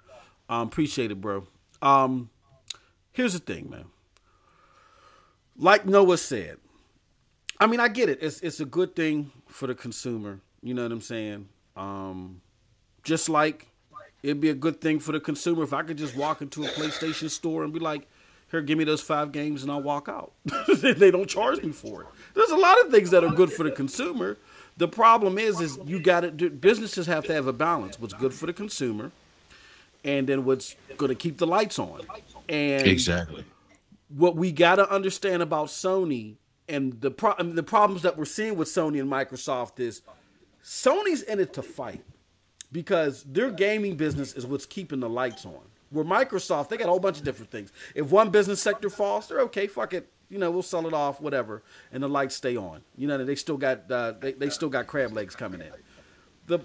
Appreciate it, bro. Here's the thing, man. Like Noah said, I mean, I get it. It's a good thing for the consumer. You know what I'm saying? Just like it'd be a good thing for the consumer if I could just walk into a PlayStation store and be like, here, give me those 5 games and I'll walk out. They don't charge me for it. There's a lot of things that are good for the consumer. The problem is you got to do, businesses have to have a balance. What's good for the consumer, and then what's going to keep the lights on. And exactly what we got to understand about Sony and the problems that we're seeing with Sony and Microsoft is Sony's in it to fight because their gaming business is what's keeping the lights on. Where Microsoft, they got a whole bunch of different things. If one business sector falls, they're okay, fuck it. You know, we'll sell it off, whatever, and the lights stay on. You know, they still got they still got crab legs coming in. The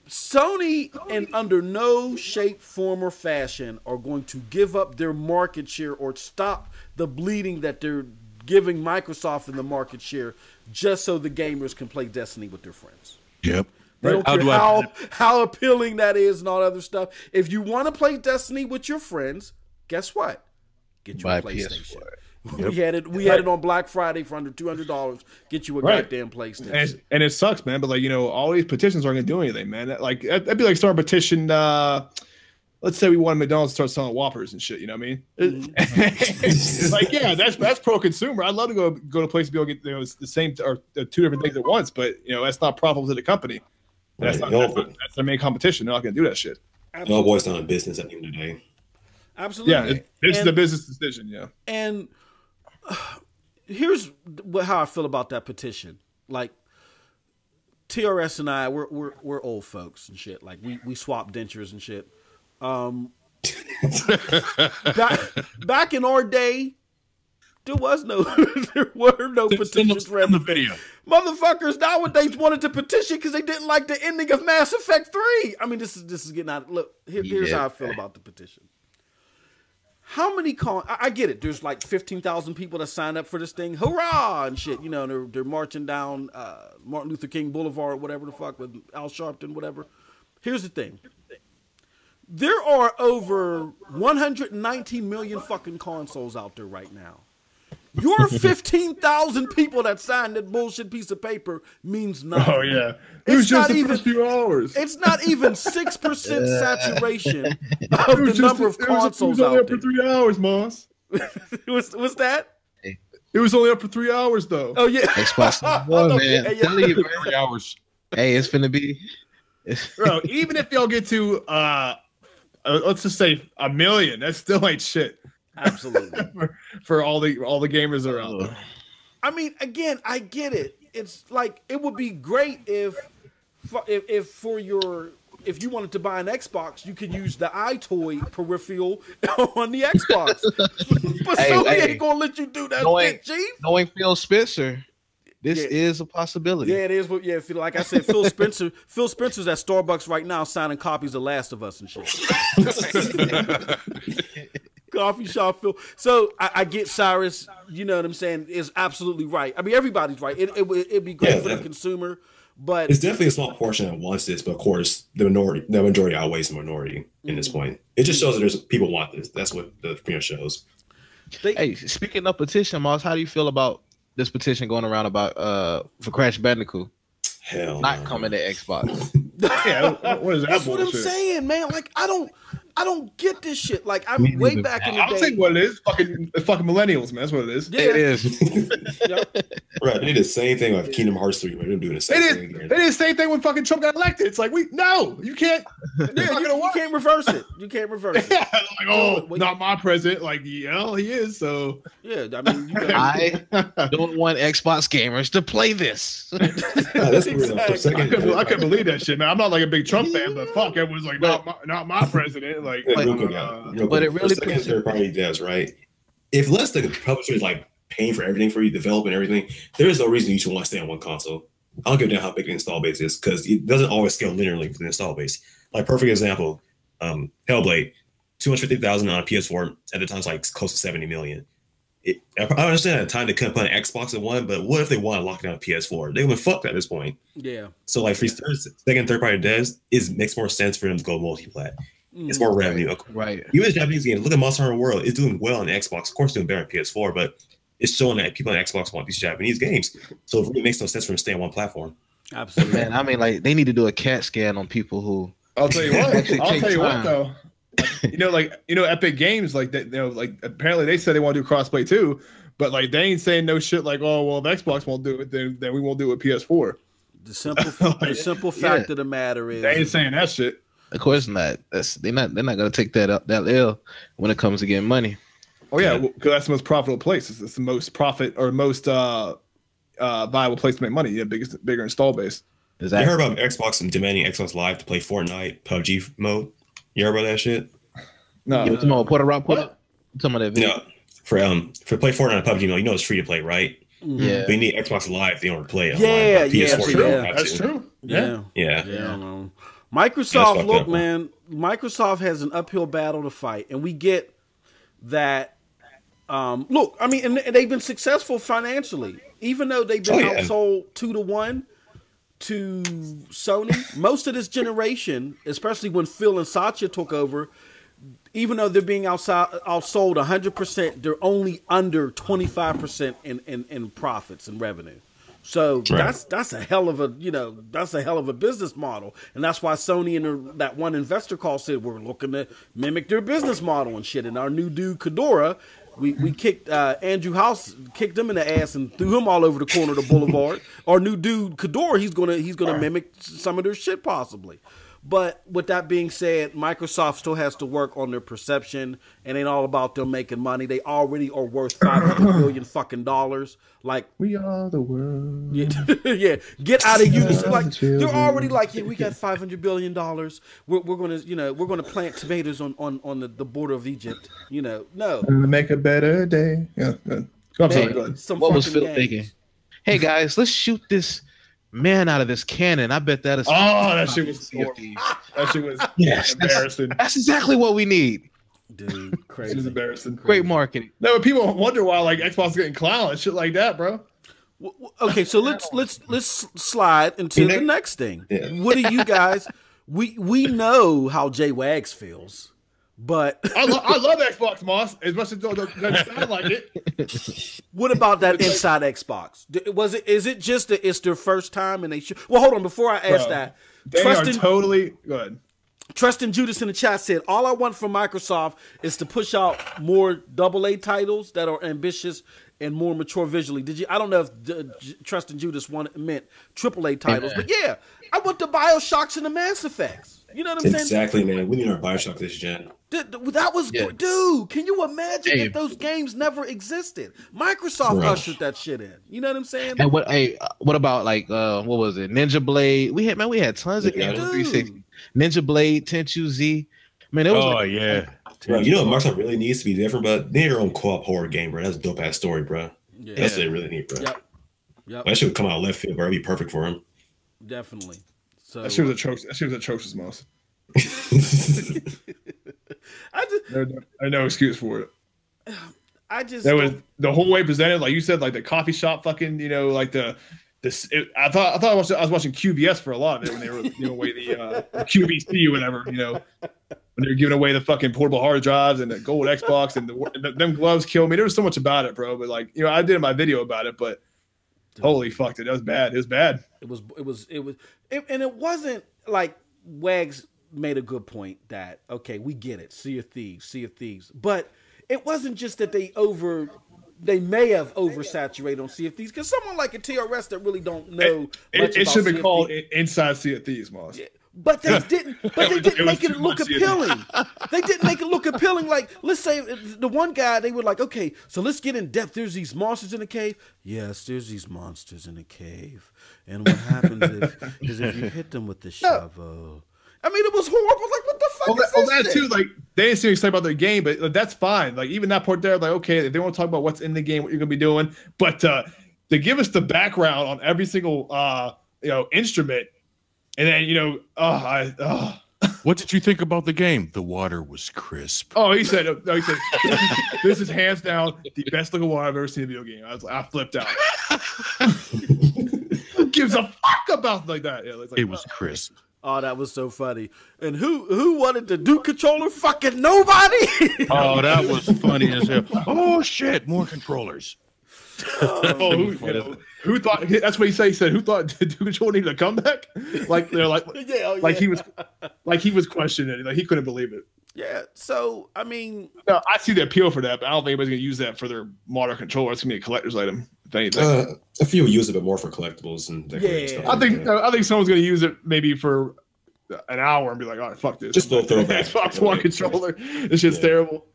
Sony, and under no shape, form, or fashion, are going to give up their market share or stop the bleeding that they're giving Microsoft in the market share just so the gamers can play Destiny with their friends. Yep. They don't care how appealing that is and all that other stuff. If you want to play Destiny with your friends, guess what? Get you a PlayStation. Yep. We had it on Black Friday for under $200. Get you a goddamn PlayStation. And it sucks, man. But like, you know, all these petitions aren't gonna do anything, man. That'd be like starting a petition. Let's say we want McDonald's to start selling Whoppers and shit. You know what I mean? It's like, yeah, that's pro consumer. I'd love to go to a place to be able to get, you know, the same or 2 different things at once, but you know that's not profitable to the company. That's their main competition. They're not gonna do that shit. It all boils down to business at the end of the day. Absolutely. Yeah, this is a business decision. Yeah. And here's how I feel about that petition. Like TRS and I, we're old folks and shit. Like we swap dentures and shit. Back in our day, there were no petitions for the video. Motherfuckers nowadays wanted to petition because they didn't like the ending of Mass Effect 3. I mean, this is getting out. Look, here's how I feel about the petition. How many I get it. There's like 15,000 people that signed up for this thing. Hurrah and shit. You know, they're marching down Martin Luther King Boulevard, whatever the fuck, with Al Sharpton, whatever. Here's the thing. There are over 119 million fucking consoles out there right now. Your 15,000 people that signed that bullshit piece of paper means nothing. Oh yeah, it was just the first few hours. It's not even 6% saturation of the number of consoles out there. It was only up for 3 hours, Moss. What's that? It was only up for 3 hours, though. Oh yeah, Xbox One, man. Yeah. Tell you, 3 hours. Hey, it's finna be. Bro, even if y'all get to let's just say 1 million, that still ain't shit. Absolutely. for all the gamers around. I mean, again, I get it. It's like it would be great if you wanted to buy an Xbox, you could use the iToy peripheral on the Xbox. But Sony ain't gonna let you do that shit, Chief. Knowing Phil Spencer, this is a possibility. Yeah, it is. Yeah, like I said, Phil Spencer's at Starbucks right now signing copies of Last of Us and shit. Coffee shop Phil. So I get Cyrus, you know what I'm saying, is absolutely right. I mean, everybody's right. It'd be great for the consumer, but it's definitely a small portion that wants this, but of course the majority outweighs the minority in this point. It just shows that there's people want this. That's what the shows. Hey, speaking of petition, Moss, how do you feel about this petition going around about for Crash Bandicoot? Hell not coming to Xbox. Yeah, what is that? That's bullshit? what I'm saying, man. Like I don't get this shit. Like I'm way back in the day. I'll take what it is. Fucking millennials, man. That's what it is. Yeah. It is. Right. They did the same thing with Kingdom Hearts 3. They're doing the same thing again. They did the same thing when fucking Trump got elected. It's like you can't. You can't reverse it. You can't reverse it. Yeah, like, not my president. Like, yeah, he is. So yeah, I mean, I don't want Xbox gamers to play this. That's exactly. I couldn't believe that shit, man. I'm not like a big Trump fan, but fuck, it was like not my president. Like, but it really puts third party devs, right? If less the publisher is like paying for everything for you, developing everything, there is no reason you should want to stay on one console. I don't give a damn how big the install base is because it doesn't always scale linearly for the install base. Like perfect example, Hellblade, 250,000 on a PS4 at the time, it's like close to 70 million. I understand at the time they couldn't put an Xbox in one, but what if they want to lock down a PS4? They would fuck at this point. Yeah. So like for second, third party devs, it makes more sense for them to go multi-plat. It's more revenue. Right. Even the Japanese games, look at Monster Hunter World. It's doing well on the Xbox. Of course, doing better on PS4, but it's showing that people on Xbox want these Japanese games. So it really makes no sense for them to stay on one platform. Absolutely. Man, I mean, like they need to do a CAT scan on people who. I'll tell you what. I'll tell you what time. though. Epic Games, like that. Like apparently they said they want to do crossplay too, but like they ain't saying no shit like, oh well, if Xbox won't do it, then we won't do it with PS4. The simple fact of the matter is they ain't saying that shit. Of course not. They're not gonna take that L when it comes to getting money. Oh yeah, because that's the most profitable place. It's the most profit or most viable place to make money. Yeah, bigger install base. Exactly. You heard about Xbox demanding Xbox Live to play Fortnite PUBG mode? You heard about that shit? No. You talking about Puerto Rico? Talking about that video? No. For play Fortnite PUBG mode, you know it's free to play, right? Yeah. But you need Xbox Live if you want to play it. Yeah, PS4, that's true. Yeah. Yeah. Microsoft, look, man, Microsoft has an uphill battle to fight, and we get that. Look, I mean, and they've been successful financially, even though they've been outsold 2-1 to Sony. Most of this generation, especially when Phil and Satya took over, even though they're being outsold 100%, they're only under 25% in profits and revenue. So that's a hell of a business model, and that's why Sony and that one investor call said we're looking to mimic their business model and shit. And our new dude Kadora, we kicked Andrew House, kicked him in the ass and threw him all over the corner of the boulevard. Our new dude Kadora, he's gonna mimic some of their shit possibly. But with that being said, Microsoft still has to work on their perception, and ain't all about them making money. They already are worth $500 billion fucking dollars. Like we are the world. Yeah, get out of you. Like they're already like, yeah, we got $500 billion. We're gonna plant tomatoes on the border of Egypt. No. Make a better day. Yeah. Go ahead. What was Phil thinking? Hey guys, let's shoot this man out of this cannon. I bet that is. Oh, that shit was that shit was embarrassing. That's exactly what we need. Dude, crazy. It was embarrassing. Great marketing. No, but people wonder why like Xbox is getting clowned and shit like that, bro. Okay, so let's slide into the next thing. Yeah. What do you guys? We know how Jay Wags feels. But I love Xbox, Moss, as much as it doesn't sound like it. What about that inside Xbox? Is it just that it's their first time and they should? Well, hold on. Before I ask that, they are totally good. Tristan Judas in the chat said, "All I want from Microsoft is to push out more AA titles that are ambitious and more mature visually." Did you? I don't know if Tristan Judas meant AAA titles, but yeah, I want the BioShocks and the Mass Effects. You know what I'm saying? Exactly, man. We need our BioShock this gen. That was good. Dude, can you imagine if those games never existed? Microsoft ushered that shit in. You know what I'm saying? And what about like what was it? Ninja Blade. We had tons of games on 360. Ninja Blade, Tenchu Z. Man, it was Bro, you know what Microsoft really needs to be different, but they need their own co-op horror game, bro. That's a dope ass story, bro. Yeah. That's what they really need, bro. Yep. That should come out left field, bro. It'd be perfect for him. Definitely. So that shit was atrocious. That shit was atrocious, Moss. I no excuse for it. That was the whole way presented, like you said, like the coffee shop, fucking, like I thought I was watching QVS for a lot of it when they were giving away the QVC or whatever, when they were giving away the fucking portable hard drives and the gold Xbox and them gloves killed me. There was so much about it, bro. But like, I did my video about it, but holy fuck, it was bad. It was bad. And it wasn't like Wags made a good point that, okay, we get it. Sea of Thieves. But it wasn't just that they may have oversaturated on Sea of Thieves, because someone like a TRS that really don't know it should be called Inside Sea of Thieves, Moss. Yeah. But they didn't make it look appealing. They didn't make it look appealing. Like, let's say the one guy, they were like, okay, so let's get in depth. There's these monsters in the cave. Yes, there's these monsters in the cave. And what happens is if you hit them with the shovel. I mean, it was horrible. Like, what the fuck is this shit? Too, like, they didn't seriously talk about their game, but that's fine. Like, even that part there, like, okay, if they want to talk about what's in the game, what you're going to be doing. But to give us the background on every single, instrument, and then, What did you think about the game? The water was crisp. Oh, he said, this is hands down the best looking water I've ever seen in a video game. I flipped out. Who gives a fuck about like that? Yeah, it was crisp. Oh, that was so funny. And who wanted the Duke controller? Fucking nobody. Oh, that was funny as hell. Oh shit, more controllers. Who thought? That's what he said. He said, "Who thought Duke controller needed a comeback?" Like they're like, like he was questioning it. Like he couldn't believe it. Yeah. So I mean, no, I see the appeal for that, but I don't think anybody's gonna use that for their modern controller. It's gonna be a collector's item. If anything, a few use it, but more for collectibles and stuff. I think someone's gonna use it maybe for an hour and be like, "All right, fuck this." Just throw it back. Xbox One controller. This shit's terrible.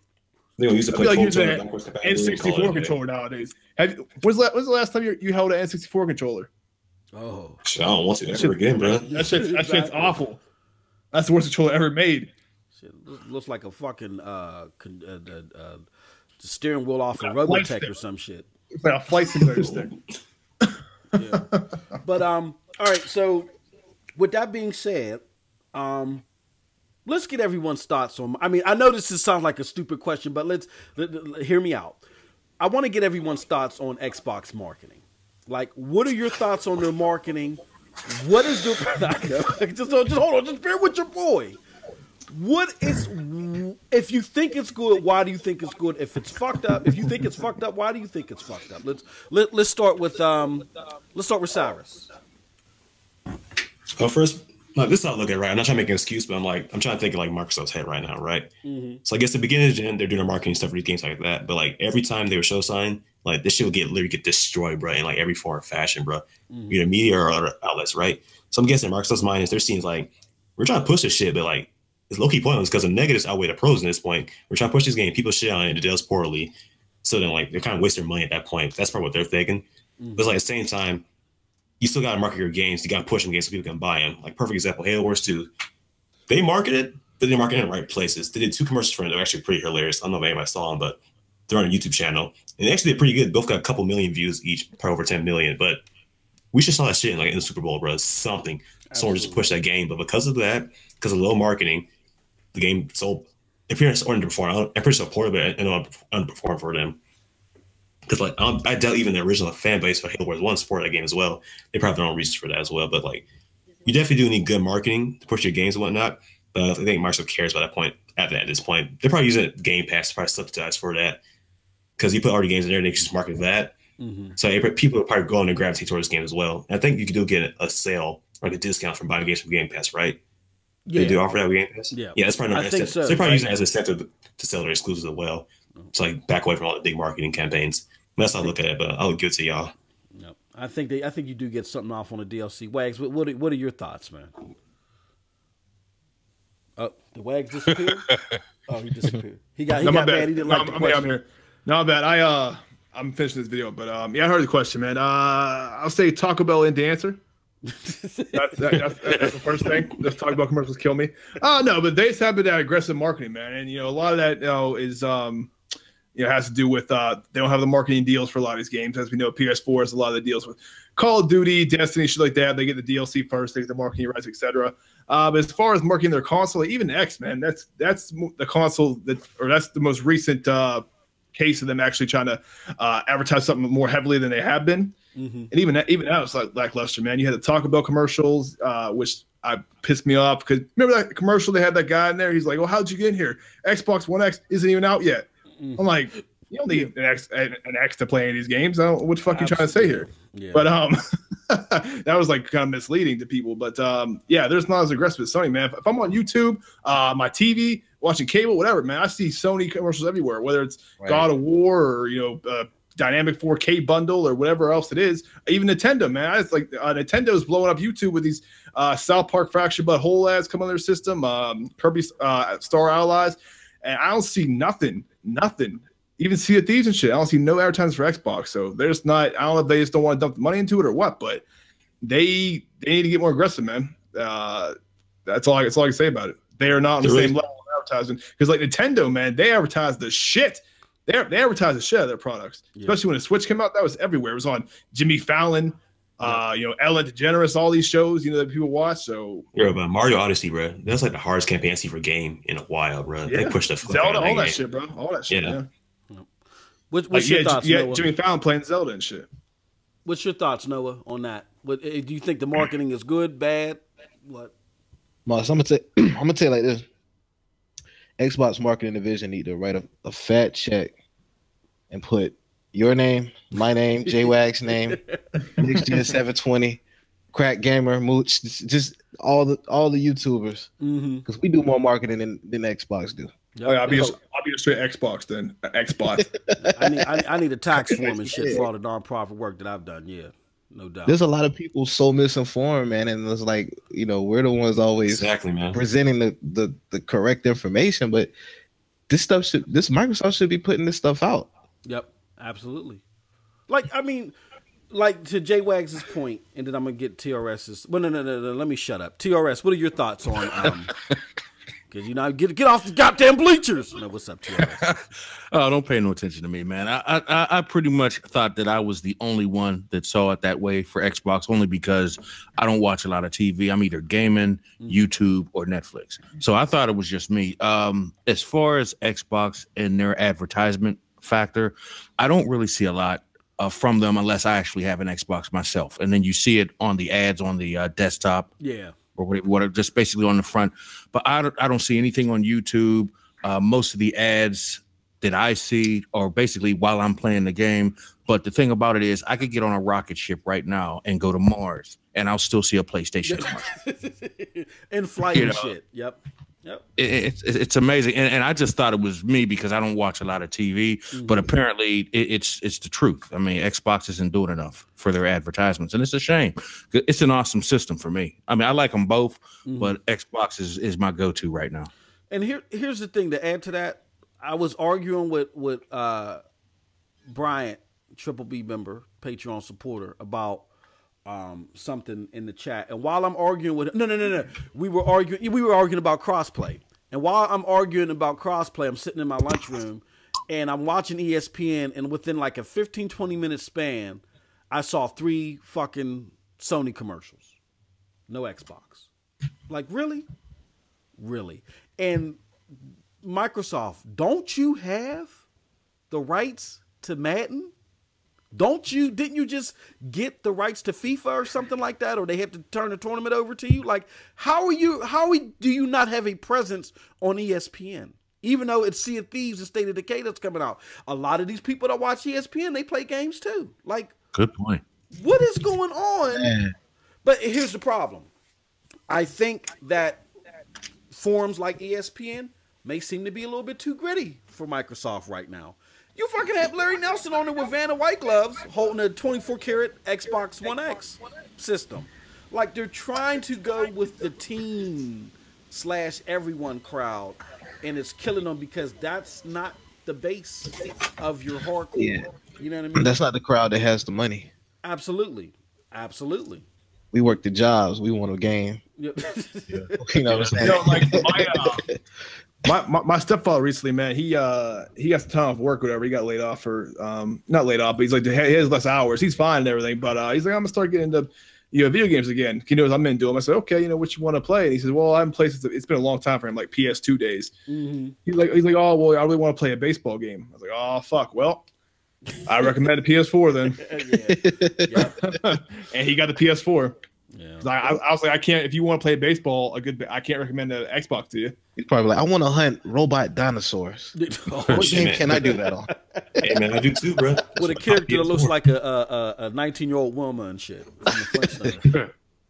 They don't use it. Like using an N64 controller nowadays. When's the last time you held an N64 controller? Oh, I don't want to ever again, bro. That shit's awful. That's the worst controller ever made. Shit looks like a fucking steering wheel off a Robotech or some shit. It's like a flight simulator stick. Yeah. But all right. So with that being said, let's get everyone's thoughts on. I mean, I know this sounds like a stupid question, but let's hear me out. I want to get everyone's thoughts on Xbox marketing. Like, what are your thoughts on their marketing? What is the? just hold on. Just bear with your boy. What is? If you think it's good, why do you think it's good? If it's fucked up, if you think it's fucked up, why do you think it's fucked up? Let's start with Cyrus. Well, first. No, this is how I look at it, right? I'm not trying to make an excuse, but I'm trying to think of like Microsoft's head right now, right? Mm-hmm. So I guess the beginning of the gen, they're doing their marketing stuff for these games like that. But like every time they were show sign, like this shit would literally get destroyed, bro, in like every form of fashion, bro. Mm-hmm. Either media or other outlets, right? So I'm guessing Microsoft's mind is they're seeing like, we're trying to push this shit, but like it's low-key pointless because the negatives outweigh the pros in this point. We're trying to push this game, people shit on it, it does poorly. So then like they're kind of wasting their money at that point. That's probably what they're thinking. Mm-hmm. But it's like at the same time, you still got to market your games. You got to push them games so people can buy them. Like, perfect example, Halo Wars 2. They marketed, but they marketed in the right places. They did 2 commercials for it. They're actually pretty hilarious. I don't know if anybody saw them, but they're on a YouTube channel. And they actually did pretty good. Both got a couple million views each, probably over 10 million. But we should saw that shit in the Super Bowl, bro. Something. Someone just pushed that game. But because of that, because of low marketing, the game sold. It appears underperformed. I'm pretty supportive, but I know underperformed for them. Because like I doubt even the original fan base for Halo Wars 1 supported that game as well. They probably have their own reasons for that as well. But like, you definitely do need good marketing to push your games and whatnot. But I think Microsoft cares about that point. At this point, they're probably using Game Pass to probably subsidize for that. Because you put already games in there, and they just market that. Mm-hmm. So people are probably going to gravitate towards this game as well. And I think you can do get a sale or like a discount from buying games from Game Pass, right? Yeah. They do offer that with Game Pass. Yeah, that's probably not. So they're probably using it as a incentive to sell their exclusives as well. So like back away from all the big marketing campaigns. That's how I look at it, but I'll give it to y'all. No, I think you do get something off on the DLC. Wags, what are your thoughts, man? Oh, the Wags disappeared. Oh, he disappeared. He got mad. He didn't like the question. I'm here. No, I'm bad. I'm finishing this video, but yeah, I heard the question, man. I'll say Taco Bell in the answer. That's the first thing. Just Taco Bell commercials kill me. No, but they have been that aggressive marketing, man, and a lot of that is has to do with they don't have the marketing deals for a lot of these games. As we know, PS4 has a lot of the deals with Call of Duty, Destiny, shit like that. They get the DLC first, they get the marketing rights, etc. But as far as marketing their console, even X, man, that's the console that's the most recent case of them actually trying to advertise something more heavily than they have been. Mm-hmm. And even that was like lackluster, man. You had the Taco Bell commercials, which pissed me off because remember that commercial they had that guy in there. He's like, "Well, how'd you get in here? Xbox One X isn't even out yet." Mm-hmm. I'm like, you don't need an X to play any of these games. What the fuck are you trying to say here? Yeah. But that was like kind of misleading to people. But yeah, there's not as aggressive as Sony, man. If I'm on YouTube, my TV, watching cable, whatever, man, I see Sony commercials everywhere. Whether it's God of War or dynamic 4K bundle or whatever else it is. Even Nintendo, man. It's like Nintendo's blowing up YouTube with these South Park Fractured But Whole ads come on their system, Kirby Star Allies, and I don't see nothing. Even Sea of Thieves and shit. I don't see no advertisements for Xbox. So there's not. I don't know if they just don't want to dump the money into it or what, but they need to get more aggressive, man. That's all I can say about it. They are not on the same level of advertising because, like Nintendo, man, they advertise the shit. They advertise the shit out of their products, especially when the Switch came out. That was everywhere. It was on Jimmy Fallon. Ellen DeGeneres, all these shows, that people watch. So yeah, but Mario Odyssey, bro, that's like the hardest campaign I've seen for a game in a while, bro. Yeah. They pushed the fuck Zelda, out of all that game. shit, bro. All that shit. Yeah. What's your thoughts, Noah? Jimmy Fallon playing Zelda and shit. What's your thoughts, Noah, on that? Do you think the marketing is good, bad? What? Moss, I'm gonna tell you like this. Xbox marketing division need to write a fat check and put your name, my name, J-Wag's name, Next Gen 720, Crack Gamer, Mooch, just all the YouTubers, because we do more marketing than Xbox do. Yep. I'll be a straight Xbox then. Xbox. I need a tax form and shit for all the nonprofit work that I've done. Yeah, no doubt. There's a lot of people so misinformed, man, and it's like we're the ones always presenting the correct information, but this Microsoft should be putting this stuff out. Yep, absolutely. Like to J Wags' point, and then I'm gonna get TRS's. Well, no, let me shut up. TRS, what are your thoughts on? Because get off the goddamn bleachers. No, what's up, TRS? Oh, don't pay no attention to me, man. I pretty much thought that I was the only one that saw it that way for Xbox, only because I don't watch a lot of TV. I'm either gaming, YouTube, or Netflix. So I thought it was just me. As far as Xbox and their advertisement factor, I don't really see a lot from them unless I actually have an Xbox myself. And then you see it on the ads on the desktop. Yeah. Or whatever, just basically on the front. But I don't see anything on YouTube. Most of the ads that I see are basically while I'm playing the game. But the thing about it is I could get on a rocket ship right now and go to Mars, and I'll still see a PlayStation in flight and shit. Yep. It's amazing, and I just thought it was me because I don't watch a lot of TV, but apparently it's the truth. I mean, Xbox isn't doing enough for their advertisements, and it's a shame. It's an awesome system for me. I mean, I like them both, but Xbox is my go-to right now. And here's the thing to add to that. I was arguing with Bryant, Triple B member, Patreon supporter, about something in the chat, and while I'm arguing with no, we were arguing about crossplay, and while I'm arguing about crossplay, I'm sitting in my lunchroom and I'm watching ESPN, and within like a 15-20 minute span, I saw 3 fucking Sony commercials, no Xbox. Like really, and Microsoft, don't you have the rights to Madden? Didn't you just get the rights to FIFA or something like that, or they have to turn the tournament over to you? Like, how do you not have a presence on ESPN? Even though it's Sea of Thieves and State of Decay that's coming out. A lot of these people that watch ESPN, they play games too. Like, good point. What is going on? Man. But here's the problem. I think that forums like ESPN may seem to be a little bit too gritty for Microsoft right now. You fucking have Larry Nelson on there with Vanna White gloves holding a 24-karat Xbox One X system. Like, they're trying to go with the teen/everyone crowd, and it's killing them because that's not the base of your hardcore. Yeah. You know what I mean? That's not the crowd that has the money. Absolutely. We work the jobs. We want a game. Yep. You know what I'm saying? My stepfather recently, man, he got some time off work, whatever. He got laid off for not laid off, but he's like he has less hours. He's fine and everything, but he's like, I'm gonna start getting into video games again. He knows I'm into them. I said, okay, what you want to play? And he says, well, I haven't played since it's been a long time for him, like PS2 days. He's like, oh well, I really want to play a baseball game. I was like, oh fuck, well, I recommend a PS4 then. And he got the PS4. Yeah. I was like, I can't. If you want to play baseball, I can't recommend an Xbox to you. He's probably like, I want to hunt robot dinosaurs. What game can I do that on? Hey man, I do too, bro. With a character that looks like a 19-year-old woman and shit.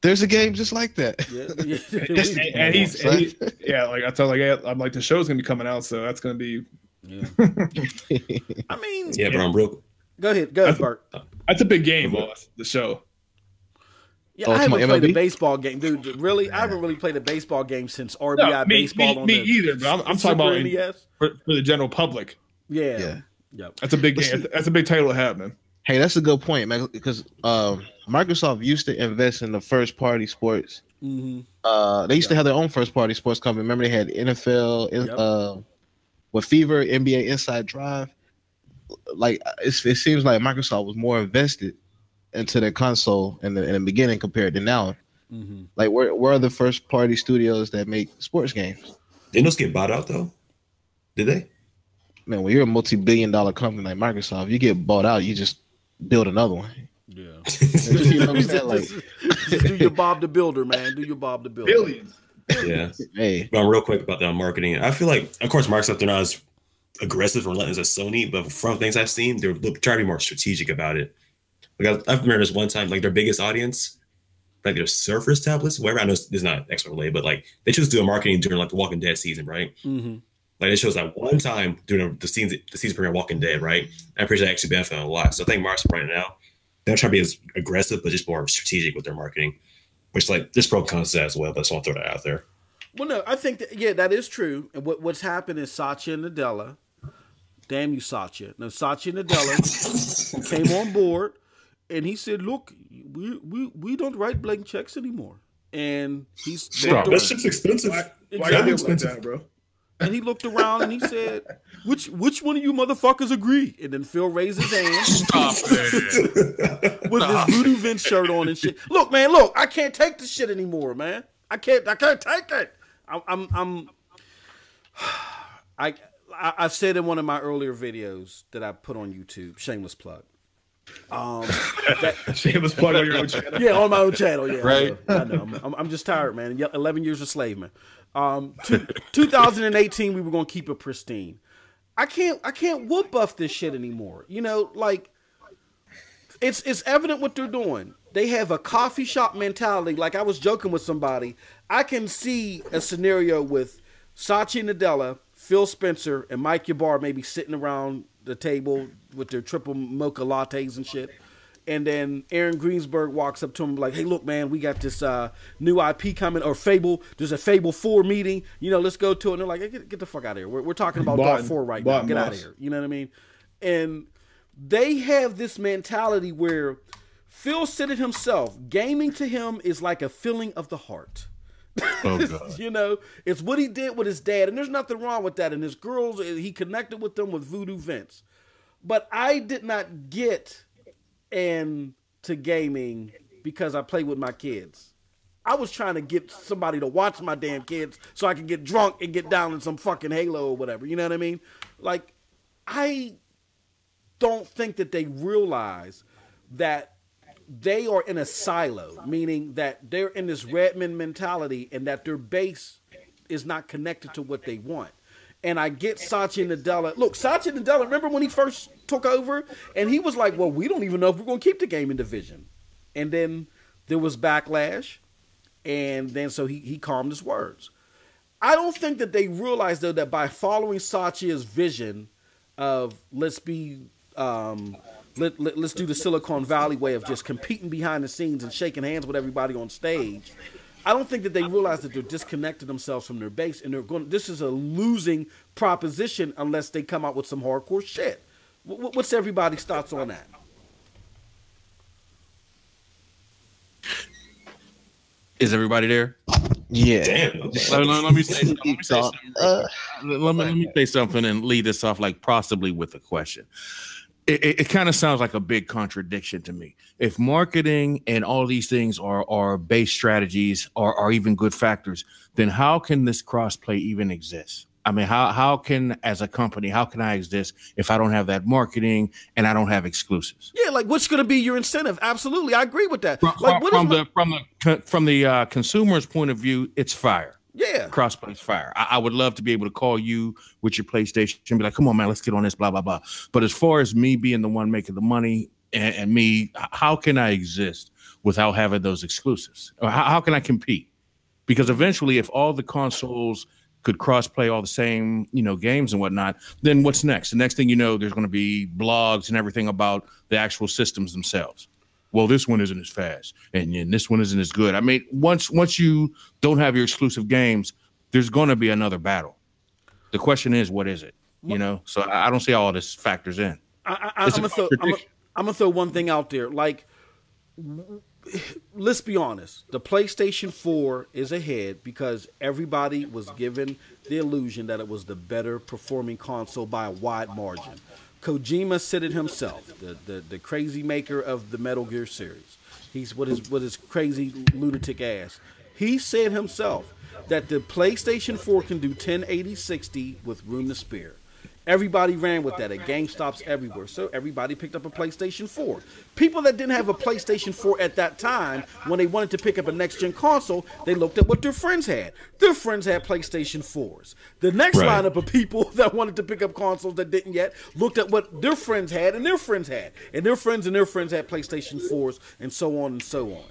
There's a game just like that. Yeah. And he's like I told I'm like the show's gonna be coming out, so that's gonna be. Yeah. I mean, yeah, bro, I'm broke. Go ahead, Bert. That's a big game, boss. The show. Yeah, I haven't played a baseball game, dude. Really, I haven't really played a baseball game since RBI baseball. Me either, but I'm talking about for the general public. Yeah. That's a big game. That's a big title to have, man. Hey, that's a good point, man. Because Microsoft used to invest in the first-party sports. They used to have their own first-party sports company. Remember, they had NFL, with Fever, NBA Inside Drive. Like it seems like Microsoft was more invested into their console in the beginning compared to now. Mm-hmm. Like, where are the first party studios that make sports games? Didn't those get bought out though? Did they? Man, when you're a multi-billion-dollar company like Microsoft, you get bought out, you just build another one. Yeah. You know what I'm saying? Like, just do your Bob the Builder, man. Do your Bob the Builder. Billions. Yeah. hey, But real quick about that marketing. I feel like, of course, Microsoft, they're not as aggressive or relentless as Sony, but from things I've seen, they're trying to be more strategic about it. Like I remember this one time, like their biggest audience, like their Surface tablets, whatever. I know this is not X related, but like they chose to do a marketing during like the Walking Dead season, right? Mm-hmm. Like it shows that one time during the season premiere of Walking Dead, right? I'm pretty sure they actually benefited a lot. So I think Microsoft right now, they're not trying to be as aggressive, but just more strategic with their marketing, which like this pro cons to that as well. But I just want to throw that out there. Well, no, I think that is true. And what's happened is Satya and Nadella, damn you, Satya. Now Satya and Nadella came on board, and he said, "Look, we don't write blank checks anymore." And he's That shit's expensive. Why gotta be like that, bro? And he looked around and he said, "Which one of you motherfuckers agree?" And then Phil raised his hand. Stop it. With his Voodoo Vince shirt on and shit. Look, man, look, I can't take this shit anymore, man. I can't take it. I've said in one of my earlier videos that I put on YouTube, shameless plug. Shameless plug on your own channel. Yeah, on my own channel. Yeah, Right. I know. I'm just tired, man. 11 years a slave, man. 2018, we were gonna keep it pristine. I can't whoop buff this shit anymore. You know, like it's evident what they're doing. They have a coffee shop mentality. Like I was joking with somebody. I can see a scenario with Satya Nadella, Phil Spencer, and Mike Yabar maybe sitting around the table with their triple mocha lattes and shit. And then Aaron Greensberg walks up to him like, "Hey, look, man, we got this new IP coming, or Fable. There's a Fable 4 meeting. You know, let's go to it." And they're like, "Hey, get the fuck out of here. We're talking about Dark 4 right now. Get out of here." You know what I mean? And they have this mentality where Phil said it himself. Gaming to him is like a feeling of the heart. Oh, God. You know, it's what he did with his dad, and there's nothing wrong with that. And his girls, he connected with them with Voodoo Vince. But I did not get into gaming because I play with my kids. I was trying to get somebody to watch my damn kids so I can get drunk and get down in some fucking Halo or whatever. You know what I mean? Like, I don't think that they realize that they are in a silo, meaning that they're in this Redmond mentality and that their base is not connected to what they want. And I get Satya Nadella. Look, Satya Nadella, remember when he first took over? And he was like, "Well, we don't even know if we're going to keep the gaming division." And then there was backlash. And then so he calmed his words. I don't think that they realize, though, that by following Satya's vision of let's do the Silicon Valley way of just competing behind the scenes and shaking hands with everybody on stage, I don't think that they realize that they're disconnecting themselves from their base, and this is a losing proposition unless they come out with some hardcore shit. What's everybody's thoughts on that? Is everybody there? yeah. Damn. Let me say something. Let me say something and lead this off, like possibly with a question. It kind of sounds like a big contradiction to me. If marketing and all these things are base strategies or even good factors, then how can this crossplay even exist? I mean, how can, as a company, how can I exist if I don't have that marketing and I don't have exclusives? Yeah, like what's going to be your incentive? Absolutely, I agree with that. From the consumer's point of view, it's fire. Yeah. Crossplay's fire. I would love to be able to call you with your PlayStation and be like, "Come on, man, let's get on this, blah, blah, blah." But as far as me being the one making the money and me, how can I exist without having those exclusives? Or how can I compete? Because eventually, if all the consoles could cross-play all the same, games and whatnot, then what's next? The next thing you know, there's going to be blogs and everything about the actual systems themselves. Well, this one isn't as fast, and this one isn't as good. I mean, once you don't have your exclusive games, there's going to be another battle. The question is, what is it? So I don't see how all this factors in. I'm gonna throw one thing out there. Like, let's be honest. The PlayStation 4 is ahead because everybody was given the illusion that it was the better performing console by a wide margin. Kojima said it himself, the crazy maker of the Metal Gear series. He's with his crazy lunatic ass. He said himself that the PlayStation 4 can do 1080-60 with room to spare. Everybody ran with that at GameStops everywhere, so everybody picked up a PlayStation 4. People that didn't have a PlayStation 4 at that time, when they wanted to pick up a next-gen console, they looked at what their friends had. Their friends had PlayStation 4s. The next lineup of people that wanted to pick up consoles that didn't yet looked at what their friends had and their friends had. And their friends had PlayStation 4s, and so on and so on.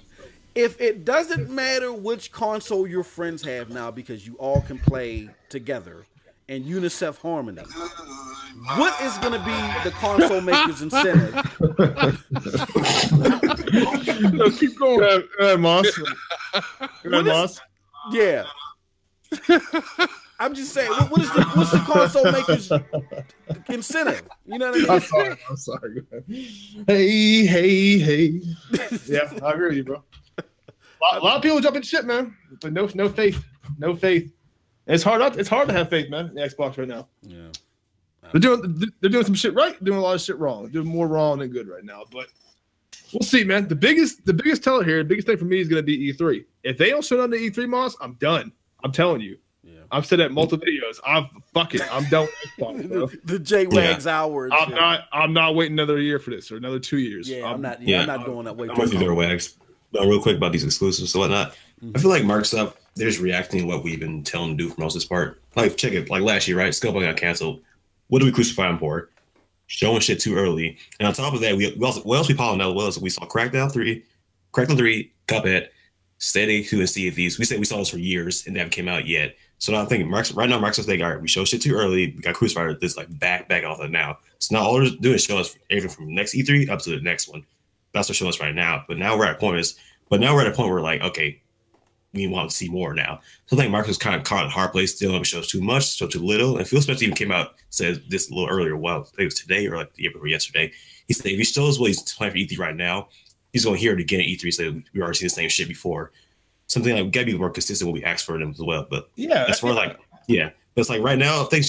If it doesn't matter which console your friends have now because you all can play together in UNICEF harmony, what is going to be the console maker's incentive? No, keep going. Go ahead, Moss. Moss. Yeah. I'm just saying, what's the console maker's incentive? You know what I mean? I'm sorry. Hey. Yeah, I agree with you, bro. A lot of people jumping shit, man. But no faith. It's hard to have faith, man, in the Xbox right now. Yeah. They're doing some shit right, doing a lot of shit wrong. They're doing more wrong than good right now. But we'll see, man. The biggest teller here, the biggest thing for me is gonna be E3. If they don't show up to E3, Moss, I'm done. I'm telling you. Yeah. I've said that in multiple videos. I'm done with Xbox, bro. the J-Wags hour. I'm not waiting another year for this or another 2 years. Yeah, I'm not doing that. I'm with you there, Wags. Real quick about these exclusives and whatnot. I feel like Microsoft, they're just reacting to what we've been telling them to do for most of this part. Like, check it. Like last year, right? ScramPunks got canceled. What do we crucify them for? Showing shit too early. And on top of that, what else we piled out? What else? We saw Crackdown 3, Cuphead, Steady 2, and Sea of Thieves. We said we saw this for years and they haven't came out yet. So now I think right now Microsoft's like, all right, we showed shit too early. We got crucified. This like back off of it now. So now all they're doing is show us everything from the next E3 up to the next one. That's what they're showing us right now. But now we're at a point where we're like, okay, we want to see more now. So I think Marcus kind of caught a hard place still. It shows too much, show too little. And Phil Spencer even came out, said this a little earlier. Well, I think it was today or like the year before yesterday. He said if he shows what he's planning for E3 right now, he's going to hear it again at E3. So we already seen the same shit before. Something like we got to be more consistent when we ask for them as well. But yeah, as far but it's like right now, I think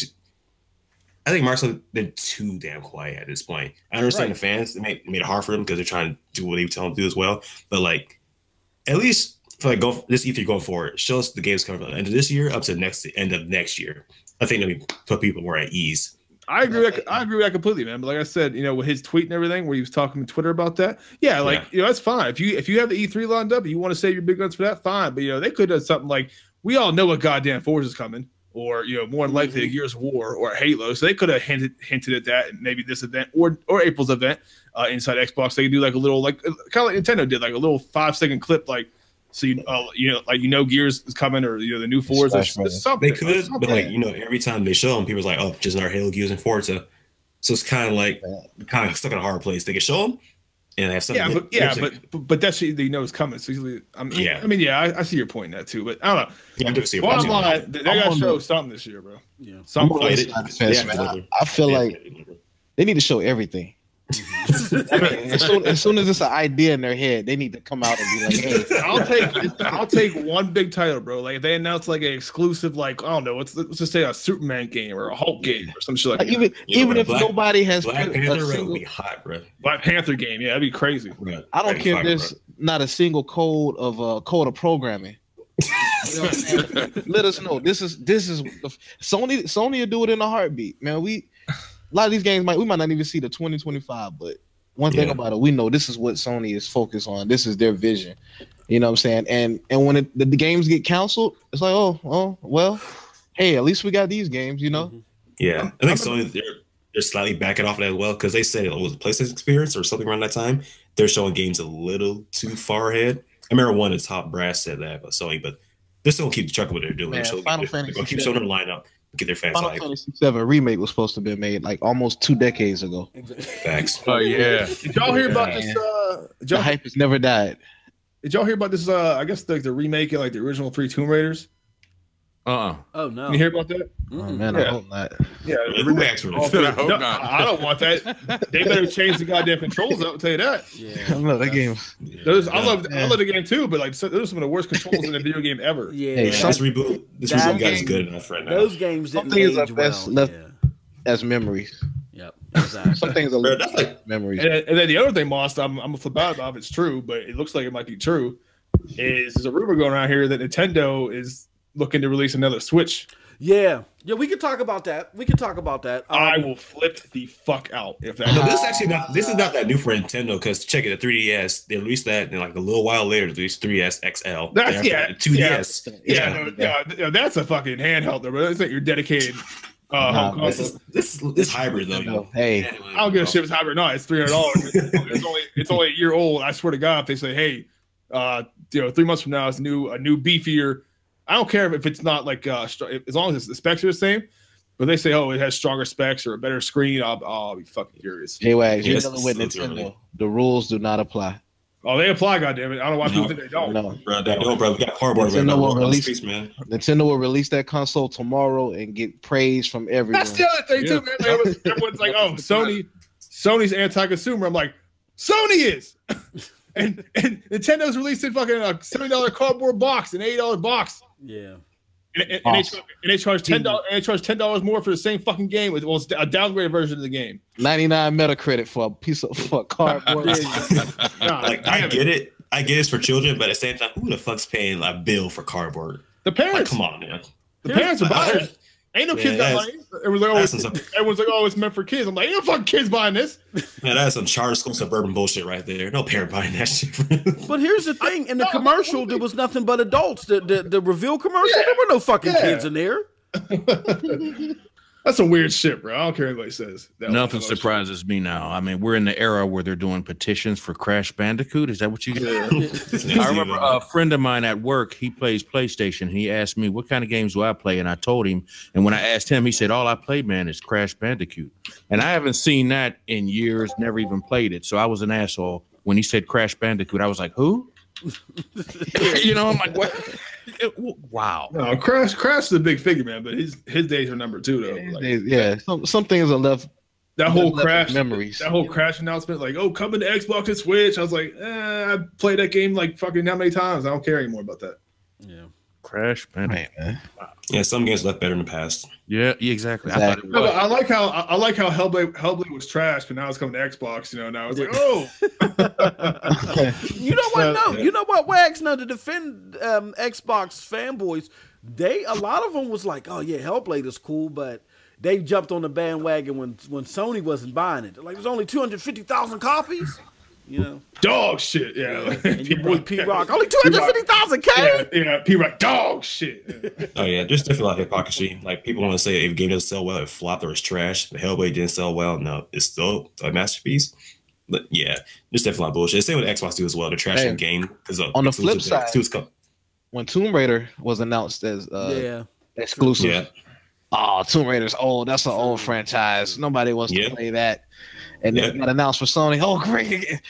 Microsoft been too damn quiet at this point. I understand the fans; it made it hard for them because they're trying to do what they tell them to do as well. But like, at least for like this E3 going forward, show us the games coming from the end of this year up to the end of next year. I think that we put people more at ease. I agree with that completely, man. But like I said, with his tweet and everything, where he was talking to Twitter about that, that's fine. If you have the E3 lined up, and you want to save your big guns for that, fine. But they could have done something like, we all know what goddamn Forza is coming, or more than likely a Gears of War or Halo. So they could have hinted at that, and maybe this event or April's event inside Xbox. They could do like a little kind of like Nintendo did, like a little 5-second clip, like. So Gears is coming, or the new Forza. They could, but every time they show them, people's like, oh, just our Halo, Gears, and Forza. So it's kind of like stuck in a hard place. They can show them and have something. But that shit is coming. So I see your point in that too. But I don't know. Yeah, I do see. Bottom line, they got to show something this year, bro. Yeah, something. I feel like they need to show everything. As soon as it's an idea in their head, they need to come out and be like, "Hey, I'll take one big title, bro." Like if they announce like an exclusive, like I don't know, let's just say a Superman game or a Hulk game or some shit like that. Even if nobody has Black Panther would be hot, bro. Black Panther game, yeah, that'd be crazy. Right. I don't care if there's not a single code of programming. Let us know. This is Sony will do it in a heartbeat, man. A lot of these games we might not even see the 2025, but one thing about it, we know this is what Sony is focused on. This is their vision. You know what I'm saying? And when the games get canceled, it's like, oh, well, hey, at least we got these games, Yeah, I think Sony they're slightly backing off of that as well, because they said it was a PlayStation experience or something around that time. They're showing games a little too far ahead. I remember one of the top brass said that about Sony, but they're still keep track of what they're doing. Man, they're going to keep showing their lineup. Get their fans Final Fantasy VII remake was supposed to be made like almost 2 decades ago. Facts. Oh yeah. Did y'all hear about this? The hype has never died. Did y'all hear about this? I guess the remake of like the original 3 Tomb Raiders. Oh no! You hear about that? Oh man, I hope not. Yeah, I hope not. I don't want that. They better change the goddamn controls up. I'll tell you that. Yeah, I love that game. I love the game too, but like those are some of the worst controls in a video game ever. Yeah, this reboot got is good enough right now. Those games didn't age well. Left as memories. Yep, exactly. Some things are That's like memories. And then the other thing, Moss, I'm gonna flip out about if it's true, but it looks like it might be true. Is there's a rumor going around here that Nintendo is looking to release another Switch. Yeah, we can talk about that. I will flip the fuck out if that. no, this is actually not. This is not that new for Nintendo because check it, the 3DS they released that, and like a little while later, they released 3DS XL. That's the 2DS. Yeah, that's a fucking handheld, though, but that's not your dedicated. Home console. This hybrid though. No, hey, I don't give a shit if it's hybrid or not. It's $300. It's only a year old. I swear to God, if they say, hey, 3 months from now, it's a new beefier. I don't care if it's not like as long as the specs are the same. But they say, oh, it has stronger specs or a better screen. I'll be fucking curious. J-Wags, you're dealing with Nintendo. The rules do not apply. Oh, they apply, goddammit. I don't know why people think they don't. No. Bro, they don't, bro. We got cardboard. Nintendo will release that console tomorrow and get praise from everyone. That's the other thing too, man. Everyone's like, "Oh, Sony's anti-consumer." I'm like, Sony is, and Nintendo's releasing fucking a $70 cardboard box, an $80 box. Yeah, and they charge $10. And they charge $10 more for the same fucking game. Well, it's a downgraded version of the game. 99 Metacritic for a piece of cardboard. Like I get it. I get it's for children, but at the same time, who the fuck's paying a bill for cardboard? The parents. Like, come on, man. The parents are buying it. Ain't no kids got money. Everyone's like, oh, it's meant for kids. I'm like, ain't no fucking kids buying this. Man, that's some charter school suburban bullshit right there. No parent buying that shit. But here's the thing: in the commercial, there was nothing but adults. The reveal commercial, there were no fucking kids in there. That's some weird shit, bro. I don't care what anybody says. Nothing surprises me now. I mean, we're in the era where they're doing petitions for Crash Bandicoot. Is that what you get? I remember a friend of mine at work, he plays PlayStation. He asked me, what kind of games do I play? And I told him. And when I asked him, he said, all I play, man, is Crash Bandicoot. And I haven't seen that in years, never even played it. So I was an asshole. When he said Crash Bandicoot, I was like, who? I'm like, what? Wow. No, Crash is a big figure, man, but his days are number 2 though. Like, some things are left. That whole Crash memories. That whole Crash announcement, like, oh, coming to Xbox and Switch. I was like, I played that game like fucking how many times? I don't care anymore about that. Yeah. Crash Bandicoot. Yeah, some games left better in the past. Yeah, exactly. I thought it was. No, I like how Hellblade was trash, but now it's coming to Xbox. Now it's like, oh. You know what? No, you know what, Wags? No, to defend Xbox fanboys, a lot of them was like, oh yeah, Hellblade is cool, but they jumped on the bandwagon when Sony wasn't buying it. Like, there's only 250,000 copies. Dog shit, yeah. And your boy P-Rock, only 250,000 K. Yeah, P-Rock, dog shit. Oh yeah, there's definitely a lot of hypocrisy. Like, people want to say if a game doesn't sell well, it flopped or it's trash. But Hellblade didn't sell well. No, it's still a masterpiece. But yeah, there's definitely a lot of bullshit. Same with Xbox do as well. They're trashing the game because on the flip side, when Tomb Raider was announced as exclusive, Tomb Raider's old. That's an old franchise. Nobody wants to play that. And then it got announced for Sony. Oh, great!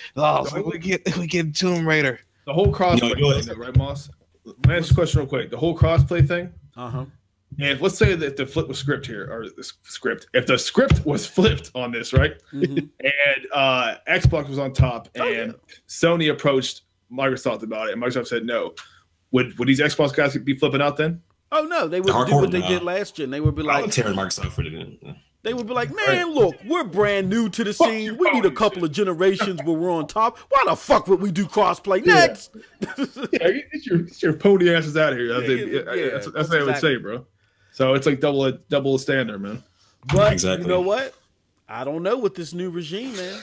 We get Tomb Raider. The whole crossplay thing, right, Moss? Let me ask you a question real quick. The whole crossplay thing. And let's say that the flip was script here, or the script. If the script was flipped on this, right? And Xbox was on top, and Sony approached Microsoft about it, and Microsoft said no. Would these Xbox guys be flipping out then? Oh no, they would do what they did last year. And they would be like, tearing Microsoft for it. They would be like, man, look, we're brand new to the scene. We need a couple of generations where we're on top. Why the fuck would we do crossplay next? Get your pony asses out of here. That's what I would say, bro. So it's like double standard, man. But you know what? I don't know with this new regime, man.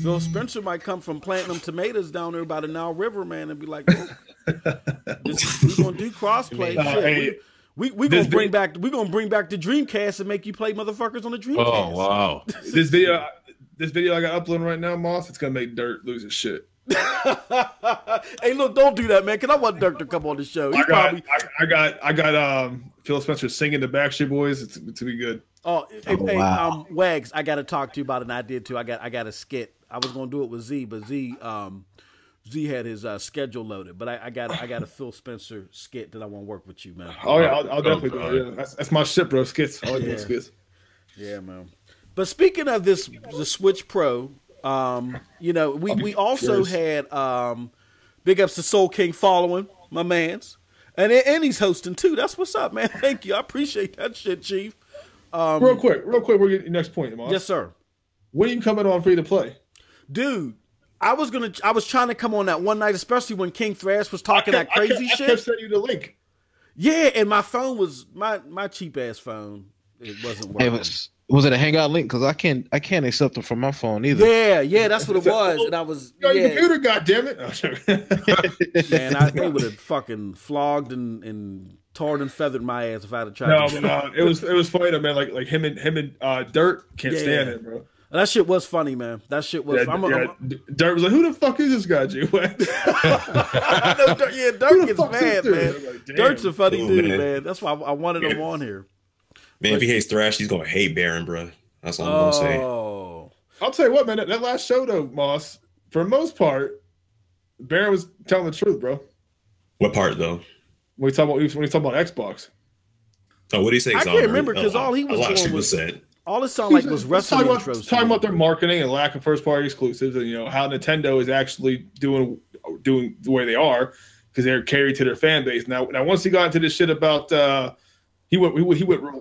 Phil Spencer might come from planting them tomatoes down there by the Nile River, man, and be like, we're gonna do crossplay. We're gonna bring back the Dreamcast and make you play motherfuckers on the Dreamcast. Oh wow! This video I got uploading right now, Moss, it's gonna make Dirt lose his shit. Hey, look, don't do that, man, because I want Dirk to come on the show. I got Phil Spencer singing the Backstreet Boys. It's to be good. Wow. Wags, I got to talk to you about it, and I did too. I got a skit. I was gonna do it with Z, but Z had his schedule loaded. But I got a Phil Spencer skit that I want to work with you, man. Oh yeah, I'll definitely do it. Yeah. That's my shit, bro. Skits. I like doing skits. Yeah, man. But speaking of the Switch Pro, we also had big ups to Soul King following my man's, and he's hosting too. That's what's up, man. Thank you. I appreciate that shit, Chief. Real quick, we're getting your next point, Moss. Yes, sir. When are you coming on free to play? Dude, I was trying to come on that one night, especially when King Thrash was talking that crazy shit. I kept sending you the link. Yeah, and my phone was my cheap ass phone. It wasn't working. Was it a Hangout link? Because I can't accept it from my phone either. Yeah, that's what it was. And I was your computer, goddammit. Man, they would have fucking flogged and tarred and feathered my ass if I'd have tried. No, it was funny though, man. Like him and Dirt can't stand him, bro. That shit was funny, man. That shit was. Dirt was like, "Who the fuck is this guy, G? Dirt gets mad, man. Like, Dirt's a funny dude, man. That's why I wanted him on here. Man, if he hates Thrash, he's gonna hate Baron, bro. That's all I'm gonna say. I'll tell you what, man. That last show though, Moss, for the most part, Baron was telling the truth, bro. What part though? When he talk about Xbox. Oh, what did he say? I can't remember because all he was doing was said. All it sounded like was wrestling intros. Talking about their marketing and lack of first-party exclusives, and how Nintendo is actually doing the way they are because they're carried to their fan base. Now once he got into this shit about he went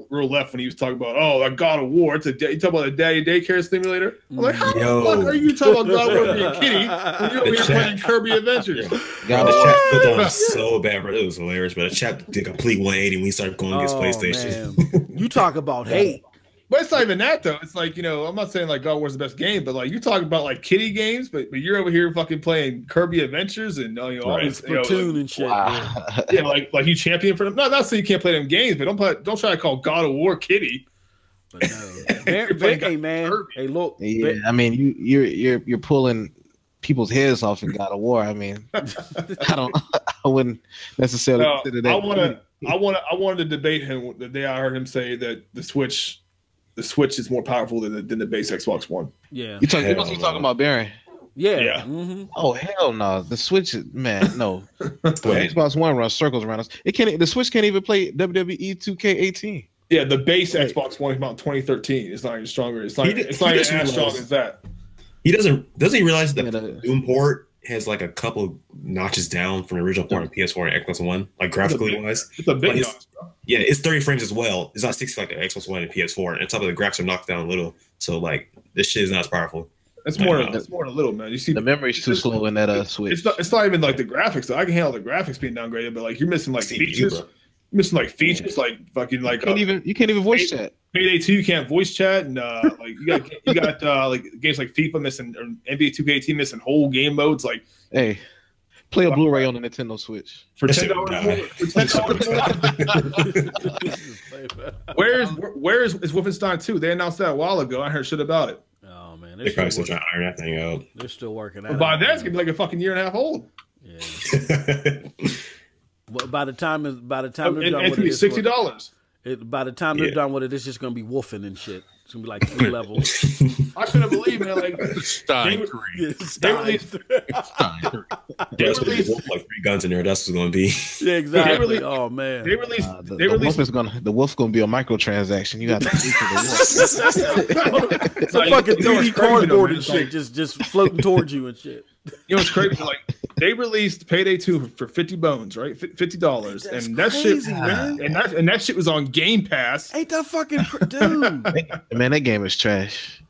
real left when he was talking about that God of War. You talking about a daddy daycare simulator? I'm like, how the fuck are you talking about God of War being kitty when you're over here playing Kirby Adventures? The chat flipped on him so bad, bro. It was hilarious. But the chat did a complete 180 when he started going against PlayStation. Man. You talk about hate. But it's not even that though. It's like, I'm not saying like God of War's the best game, but like you talking about like kiddie games, but you're over here fucking playing Kirby Adventures and all Splatoon and shit. Wow. Yeah, like you champion for them. Not saying you can't play them games, but don't try to call God of War kiddie. But no. Hey man, hey look. Yeah, I mean you're pulling people's heads off in God of War. I mean, I wouldn't necessarily consider that. I wanted to debate him the day I heard him say that the Switch is more powerful than the base Xbox One. Yeah, you must be talking about Baron. Yeah. Mm-hmm. Oh hell no! The Switch, man, no. Xbox One runs circles around us. The Switch can't even play WWE 2K18. Yeah, the base Xbox One came out in 2013. It's not even stronger. It's not even as strong as that. He doesn't realize that the Doom port has like a couple notches down from the original part of PS4 and Xbox One, like graphically wise. It's a big notch, bro. Yeah, it's 30 frames as well. It's not 60 like the Xbox One and PS4. And on top of the graphics are knocked down a little. So like this shit is not as powerful. It's more than a little, man. You see the memory's too slow in that Switch. It's not even like the graphics though. I can handle the graphics being downgraded, but like you're missing like features. You're missing like features like fucking like you can't even voice chat. Payday 2 you can't voice chat, and like you got like games like FIFA missing or NBA 2K18 missing whole game modes. Like, hey, play a Blu-ray on the Nintendo Switch for $10. Where is Wolfenstein 2? They announced that a while ago. I heard shit about it. Oh man, they're probably still trying to iron that thing out. They're still working out. But by then it's gonna be like a fucking year and a half old. Yeah. Well, by the time they're done with it, it's $60. By the time they're done with it, it's just gonna be woofing and shit. It's gonna be like 3 levels. I couldn't believe, man. Like Stein 3. They released like 3 guns in there. That's what's gonna be. Yeah, exactly. Oh man. They released. The wolf's gonna be a microtransaction. You got to pay for the wolf. It's a fucking 3D cardboard and shit, just floating towards you and shit. You know what's crazy? Like they released Payday 2 for 50 bones, right? $50, and that crazy, shit, man. And that shit was on Game Pass. Ain't that fucking dude? Man, that game is trash.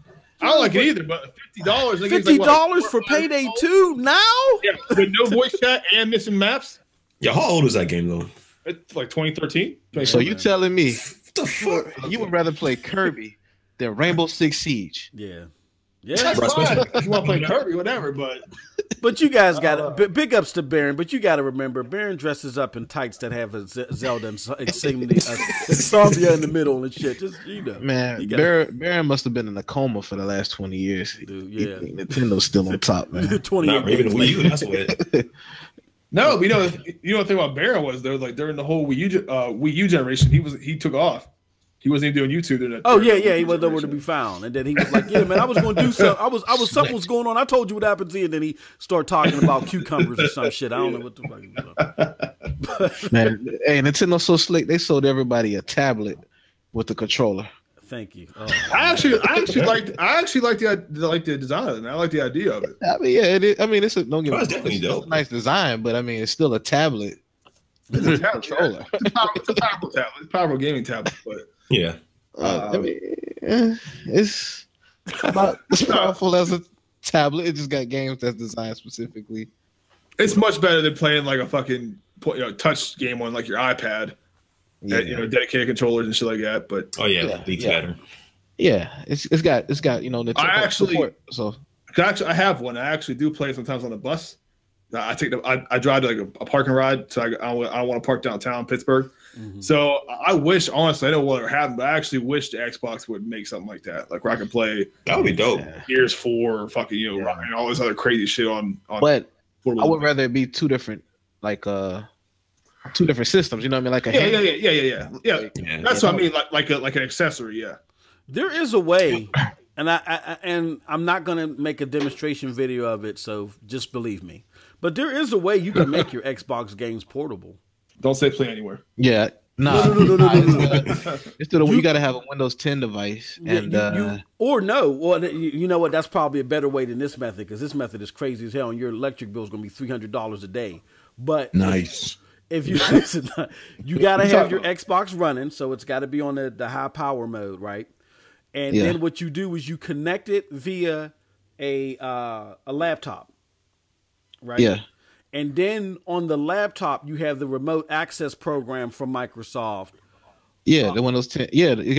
I don't like it either, but $50. $50 for Payday 2 now? Yeah, with no voice chat and missing maps. Yeah, how old is that game though? It's like 2013. So you telling me what the fuck? You would rather play Kirby than Rainbow Six Siege? Yeah. That's fine. If you want to play Kirby, whatever, but you guys got to big ups to Baron. But you got to remember, Baron dresses up in tights that have a Zelda and Zambia in the middle and shit. Just man, Baron must have been in a coma for the last 20 years. Dude, yeah, Nintendo still on top, man. 20 Not even Wii U. That's what. No, but you know the thing about Baron was though, like during the whole Wii U generation, he took off. He wasn't even doing YouTube. He wasn't nowhere to be found. And then he was like, "Yeah, man, I was going to do something. Something was going on. I told you what happened to you." And then he started talking about cucumbers or some shit. I don't know what the fuck he was about. Man, hey, Nintendo's so slick. They sold everybody a tablet with the controller. Thank you. Oh, I actually like the design of it. I like the idea of it. I mean, yeah, it is. I mean, it's definitely dope. It's a nice design, but I mean, it's still a tablet. It's a controller. It's a powerful tablet. It's a powerful gaming tablet, but yeah. I mean, it's about as powerful as a tablet. It just got games that's designed specifically. It's much better than playing like a fucking touch game on like your iPad. Yeah. Dedicated controllers and shit like that. But it's better. Yeah, it's got Nintendo support. So actually, I have one. I actually do play sometimes on the bus. I drive to like a parking ride, so I want to park downtown Pittsburgh. Mm-hmm. So I wish, honestly, I don't know what happened, but I actually wish the Xbox would make something like that, like where I can play. That would be dope. Gears 4, or fucking and all this other crazy shit on. But I would rather it be two different systems. You know what I mean? Like yeah. That's what I mean. Like an accessory. Yeah. There is a way, and I'm not gonna make a demonstration video of it, so just believe me. But there is a way you can make your Xbox games portable. Don't say play anywhere. Yeah. No. It's the way you got to have a Windows 10 device, and Well, you know what? That's probably a better way than this method, because this method is crazy as hell, and your electric bill is going to be $300 a day. But nice. If you you got to have your Xbox running, so it's got to be on the high power mode, right? And then what you do is you connect it via a laptop, right? Yeah. And then on the laptop, you have the remote access program from Microsoft. Yeah, the Windows 10. Yeah, it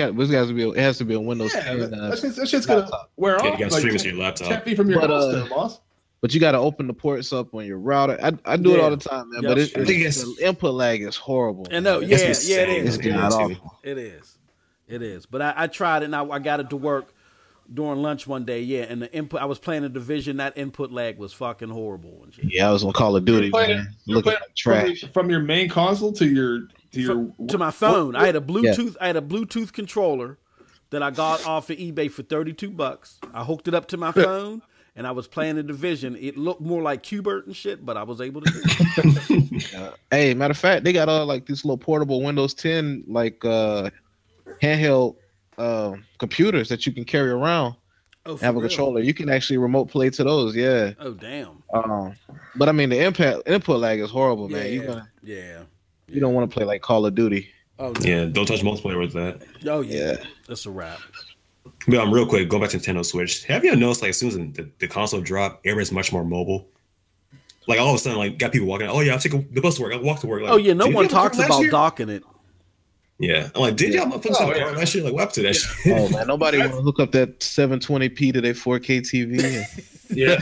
has to be a Windows 10. That shit's gonna wear off. You got to stream it to your laptop. 10 feet from your house, boss. But you got to open the ports up on your router. I do it all the time, man. But the input lag is horrible. And it is. It is. But I tried it, and I got it to work during lunch one day, and the input, I was playing a Division, that input lag was fucking horrible and shit. Yeah, I was on Call of Duty, man. Looking like trash. From your main console to my phone. I had a Bluetooth controller that I got off of eBay for $32. I hooked it up to my phone, and I was playing a Division. It looked more like Qbert and shit, but I was able to do it. Hey, matter of fact, they got like these little portable Windows 10 handheld computers that you can carry around. Have a controller. You can actually remote play to those. Yeah. Oh damn. But I mean the input lag is horrible, man. You don't want to play like Call of Duty. Oh no. Yeah, don't touch multiplayer with that. Oh yeah, that's a wrap. But real quick, go back to Nintendo Switch. Have you noticed, like, as soon as the console dropped, everybody's much more mobile? Like, all of a sudden, like, got people walking, oh yeah, I'll take the bus to work, I'll walk to work. Like, oh yeah, no one talks about docking it. Yeah, I'm like, did y'all motherfuckers have a car last year? Like, what up to that shit? Oh man, nobody want to hook up that 720p to their 4K TV. Yeah,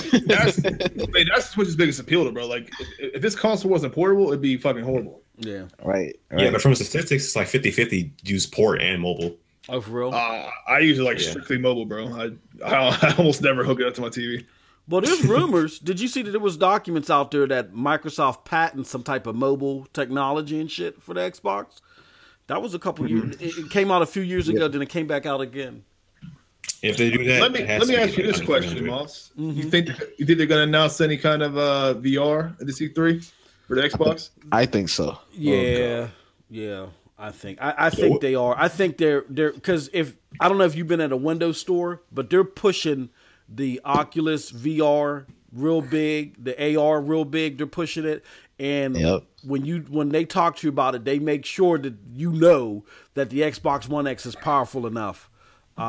that's Switch's biggest appeal, to bro. Like, if this console wasn't portable, it'd be fucking horrible. Yeah, right. Yeah, but from statistics, it's like 50-50 use port and mobile. Oh, for real? I use it strictly mobile, bro. I almost never hook it up to my TV. Well, there's rumors. Did you see that there was documents out there that Microsoft patented some type of mobile technology and shit for the Xbox? That was a couple years. It came out a few years ago, then it came back out again. If they do that, let me ask you this question, Moss. Mm-hmm. You think they're going to announce any kind of VR at the C3 for the Xbox? I think so. Yeah, I think they are. I think they're because I don't know if you've been at a Windows store, but they're pushing the Oculus VR real big, the AR real big. They're pushing it. And when they talk to you about it, they make sure that you know that the Xbox One X is powerful enough. That's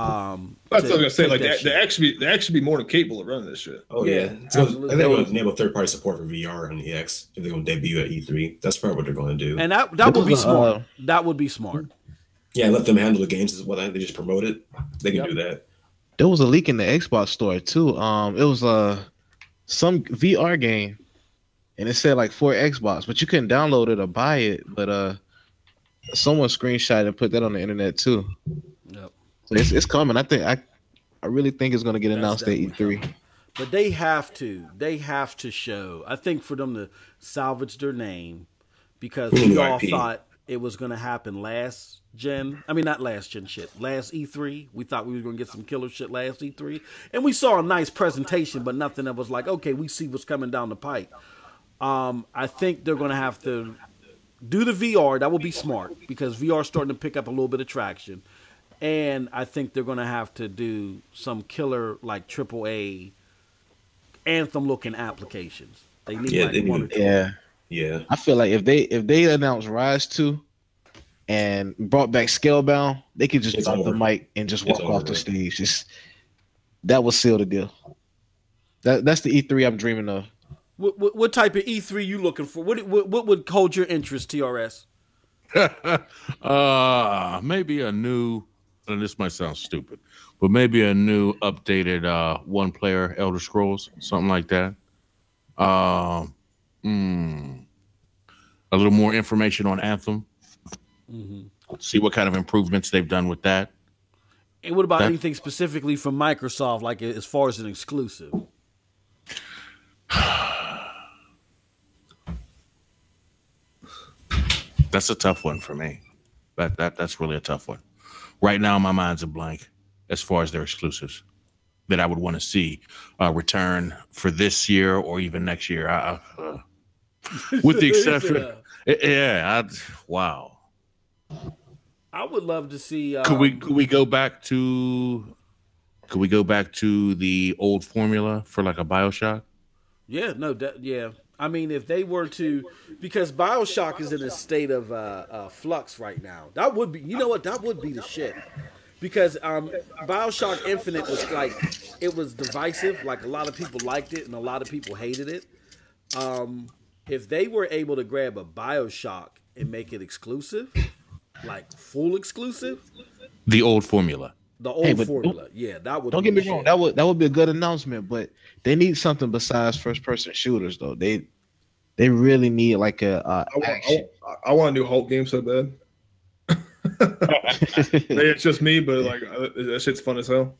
what I was gonna say. Like they actually be more than capable of running this shit. Oh yeah, so they're going to enable third-party support for VR on the X if they're going to debut at E3. That's probably what they're going to do. And that would be smart. That would be smart. Yeah, let them handle the games as well. They just promote it. They can do that. There was a leak in the Xbox store too. It was some VR game. And it said like for Xbox, but you couldn't download it or buy it. But someone screenshot and put that on the internet too. Yep. So it's coming. I really think it's going to get announced at E3. But they have to show. I think for them to salvage their name, because we all thought it was going to happen last gen. I mean, not last gen shit. Last E3. We thought we were going to get some killer shit last E3. And we saw a nice presentation, but nothing that was like, okay, we see what's coming down the pipe. I think they're going to have to do the VR. That will be smart because VR is starting to pick up a little bit of traction. And I think they're going to have to do some killer, like AAA Anthem-looking applications. They need one or two. Yeah. I feel like if they announce Rise 2, and brought back Scalebound, they could just drop the mic and just walk off the stage. That would seal the deal. That's the E3 I'm dreaming of. What type of E3 you looking for? What would hold your interest, TRS? Maybe a new, and this might sound stupid, but maybe a new updated one-player Elder Scrolls, something like that. A little more information on Anthem. See what kind of improvements they've done with that. And what about anything specifically from Microsoft, like as far as an exclusive? That's a tough one for me. That's really a tough one. Right now, my mind's a blank as far as their exclusives that I would want to see return for this year or even next year. With the exception, wow. I would love to see. Could we go back to? Could we go back to the old formula for like a BioShock? Yeah, yeah. I mean, if they were to, because BioShock is in a state of flux right now. That would be, you know what? That would be the shit. Because BioShock Infinite was like, it was divisive. Like a lot of people liked it and a lot of people hated it. If they were able to grab a BioShock and make it exclusive, like full exclusive, the old formula. The old formula, yeah, that would. Don't get me wrong, that would be a good announcement, but they need something besides first person shooters, though. They really need like a. I want a new Hulk game so bad. It's just me, but like that shit's fun as hell.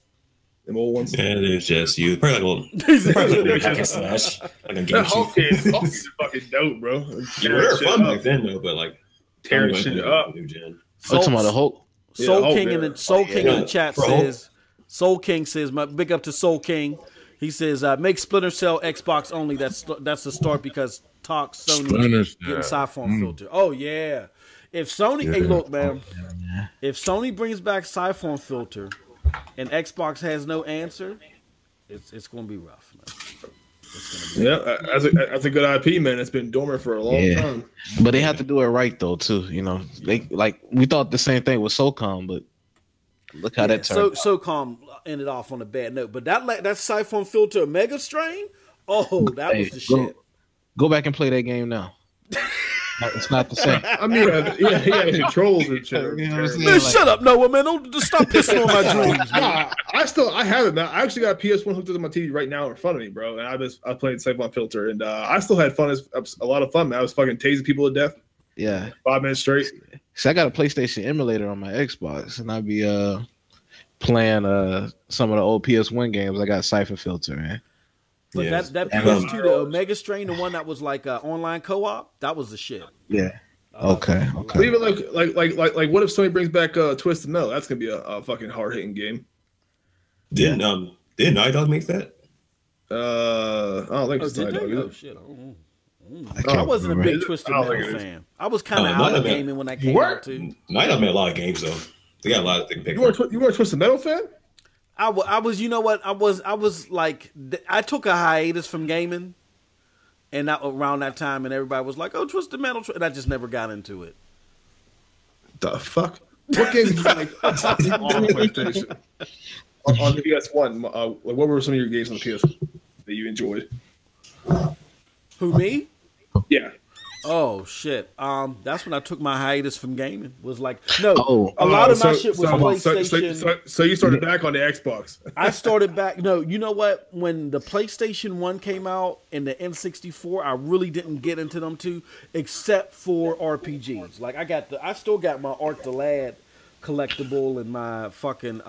Them old ones. Yeah, it's just you. Probably like a slash, like a game. Hulk is fucking dope, bro. You were fun back then, though, but like tearing shit up. New gen. Talking about the Hulk. Soul King in the chat says, Soul King says, big up to Soul King. He says, make Splinter Cell Xbox only. That's the start because Sony getting Siphon filter. Oh yeah, if Sony, hey look man, if Sony brings back Siphon filter and Xbox has no answer, it's gonna be rough, man. That's a good IP, man. It's been dormant for a long time. But they have to do it right though, too. You know, they like we thought the same thing with SOCOM, but look how that turned. SOCOM ended off on a bad note. But that Siphon filter Mega Strain, that was the shit. Go back and play that game now. It's not the same. I mean, yeah, trolls and shit. You know man, shut up, Noah, man. Don't just stop pissing on my dreams, man. I have it, man. I actually got a PS1 hooked up to my TV right now in front of me, bro. And I played Siphon Filter, and I still had fun. A lot of fun, man. I was fucking tasing people to death. Yeah, 5 minutes straight. So I got a PlayStation emulator on my Xbox, and I'd be playing some of the old PS1 games. I got Siphon Filter, man. But that PS2, the Omega Strain, the one that was like online co-op, that was the shit. Yeah. Okay. But even like what if Sony brings back Twisted Metal? That's gonna be a fucking hard hitting game. Didn't Naughty Dog make that? I don't think it's Naughty Dog. Oh shit! I wasn't a big Twisted Metal fan. I was kind of out of gaming when I came out too. Naughty Dog made a lot of games though. They got a lot of things. You were a Twisted Metal fan? I was, you know what? I was like, I took a hiatus from gaming, and around that time, and everybody was like, "Oh, Twisted Metal," and I just never got into it. The fuck? What games did you like on PlayStation? On the PS1, what were some of your games on the PS that you enjoyed? Who, me? Yeah. Oh shit! That's when I took my hiatus from gaming. Was like a lot of my shit was PlayStation. So you started back on the Xbox. I started back. No, you know what? When the PlayStation 1 came out and the N64, I really didn't get into them too, except for RPGs. Like I still got my Arc the Lad collectible and my fucking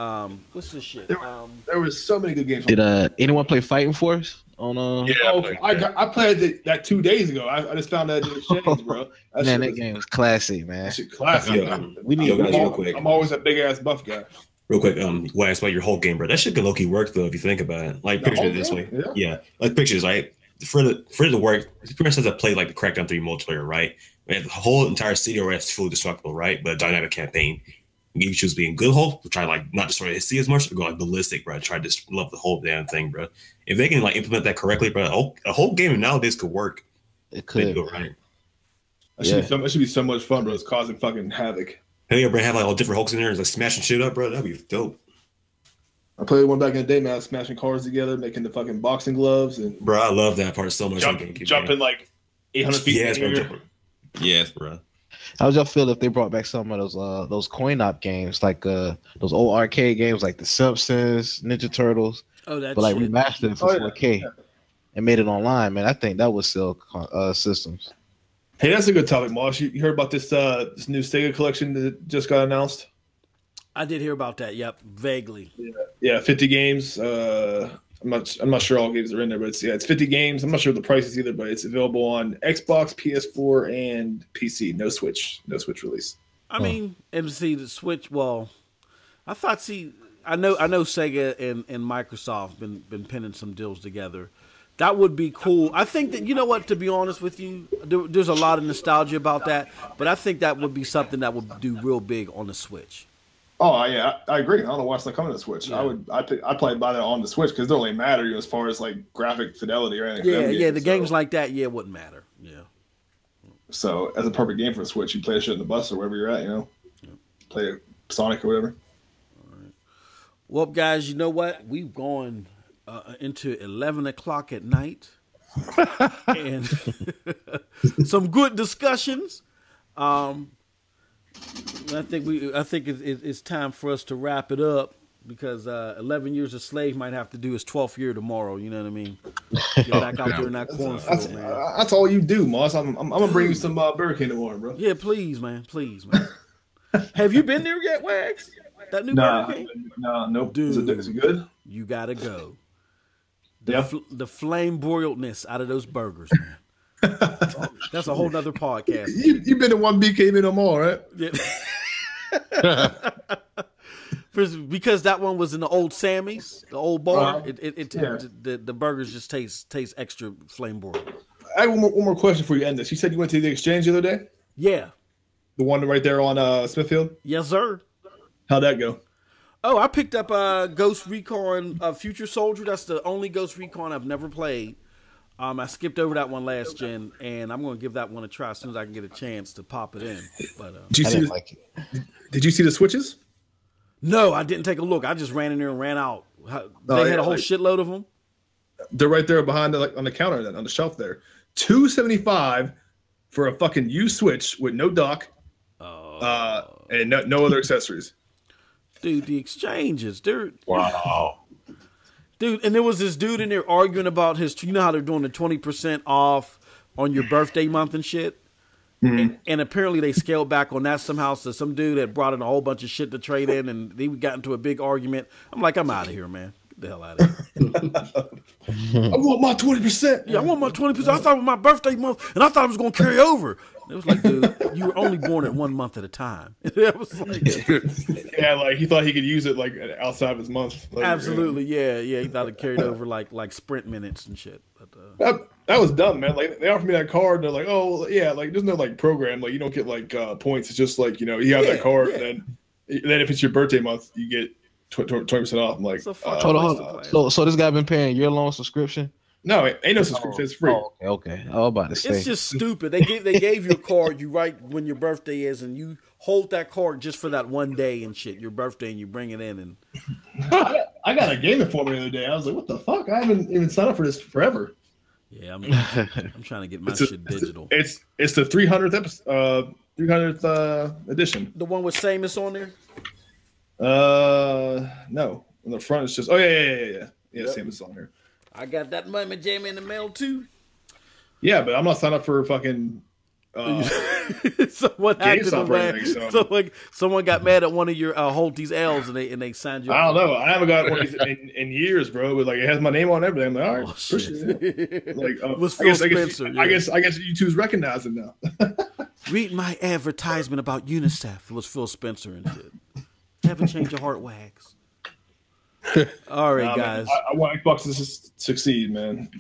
what's this shit? There was so many good games. Did anyone play Fighting Force? I played that 2 days ago. I just found that in the shades, bro. That game was classic, man. That shit classic. We need guys real quick. I'm always a big ass buff guy. Real quick, what I asked about your whole game, bro. That shit could low-key work though if you think about it. Like picture it this way. Yeah. Like pictures, right? For it to work, pretty much has to play like the Crackdown 3 multiplayer, right? And the whole entire city is fully destructible, right? But a dynamic campaign. You choose being good whole, try like not destroy the city as much, or go like ballistic, bro. Try to just love the whole damn thing, bro. If they can like implement that correctly, bro, a whole game nowadays could work. It could go right. It should be so much fun, bro. It's causing fucking havoc. Hey, bro, have like all different Hulks in there and like smashing shit up, bro. That'd be dope. I played one back in the day, man. I was smashing cars together, making the fucking boxing gloves, and Bro, I love that part so much. Jumping like 800 feet. Yes, in the bro. air. Yes, bro. How would y'all feel if they brought back some of those coin-op games, like those old arcade games, like The Simpsons, Ninja Turtles, but like remastered for 4K and made it online? Man, I think that would sell systems. Hey, that's a good topic, Mosh. You heard about this this new Sega collection that just got announced? I did hear about that. Yep, vaguely. Yeah, 50 games. I'm not sure all games are in there, but it's 50 games. I'm not sure the prices either, but it's available on Xbox, PS4, and PC. No Switch release. I mean, and see the Switch. Well, I thought. I know Sega and Microsoft been pinning some deals together. That would be cool. I think that, you know what, to be honest with you, there's a lot of nostalgia about that, but I think that would be something that would do real big on the Switch. Oh yeah, I agree. I don't know why it's not coming to the Switch. Yeah. I'd probably buy that on the Switch because it don't really matter as far as like graphic fidelity or anything. Yeah, the games like that, it wouldn't matter. Yeah. So as a perfect game for the Switch, you play a shit in the bus or wherever you're at, play Sonic or whatever. All right. Well, guys, you know what? We've gone into 11 o'clock at night, and some good discussions. I think it's time for us to wrap it up because 11 years a slave might have to do his 12th year tomorrow. You know what I mean? Get back out there in that cornfield, man. That's all you do, Moss. I'm gonna bring you some Burger King tomorrow, bro. Yeah, please, man. Have you been there yet, Wags? That new Burger King? Nope. Dude, is it good? You gotta go. The flame broiledness out of those burgers, man. That's a whole nother podcast. You've been to one BK in them all, right? Yeah. Because that one was in the old Sammy's, the old bar. The burgers just taste extra flame broiled. I have one more question before you end this. You said you went to the Exchange the other day? Yeah. The one right there on Smithfield? Yes, sir. How'd that go? Oh, I picked up Ghost Recon Future Soldier. That's the only Ghost Recon I've never played. I skipped over that one last gen, and I'm going to give that one a try as soon as I can get a chance to pop it in. But did you see the switches? No, I didn't take a look. I just ran in there and ran out. They had a whole shitload of them. They're right there behind on the counter, on the shelf there. $275 for a fucking used Switch with no dock, and no other accessories. Dude, the exchanges, dude. Wow. Dude, and there was this dude in there arguing about you know how they're doing the 20% off on your birthday month and shit? Mm-hmm. And apparently they scaled back on that somehow. So some dude had brought in a whole bunch of shit to trade in, and they got into a big argument. I'm like, I'm out of here, man. Get the hell out of here. I want my 20%. Yeah, I want my 20%. I thought it was my birthday month, and I thought it was going to carry over. It was like, dude, you were only born at 1 month at a time. It was like, yeah, like he thought he could use it like outside of his month. Like, absolutely, yeah. He thought it carried over like sprint minutes and shit. But, that was dumb, man. Like they offered me that card, and they're like, "Oh, yeah, like there's no like program, like you don't get like points. It's just like you have that card, and then if it's your birthday month, you get 20% off." I'm like, hold on. So this guy been paying year-long subscription? No, ain't no subscription. It's free. Okay. I was about to say it's just stupid. They gave you a card. You write when your birthday is, and you hold that card just for that one day and shit. Your birthday, and you bring it in. And I got a game for me the other day. I was like, "What the fuck? I haven't even signed up for this forever." Yeah, I'm trying to get my shit digital. It's the 300th episode, 300th edition. The one with Samus on there? No. On the front, it's just yeah. Samus on there. I got that Mummy Jam in the mail too. Yeah, but I'm not signed up for fucking. Someone got mad at one of your Holt's L's and they signed you up. I don't know. I haven't got one of these in years, bro. But like it has my name on everything. I'm like, all right, appreciate it. Like, I guess you two's recognizing now. Read my advertisement about UNICEF. It was Phil Spencer and shit. Never change your heart, Wags. All right, guys. Man, I want Xbox to succeed, man.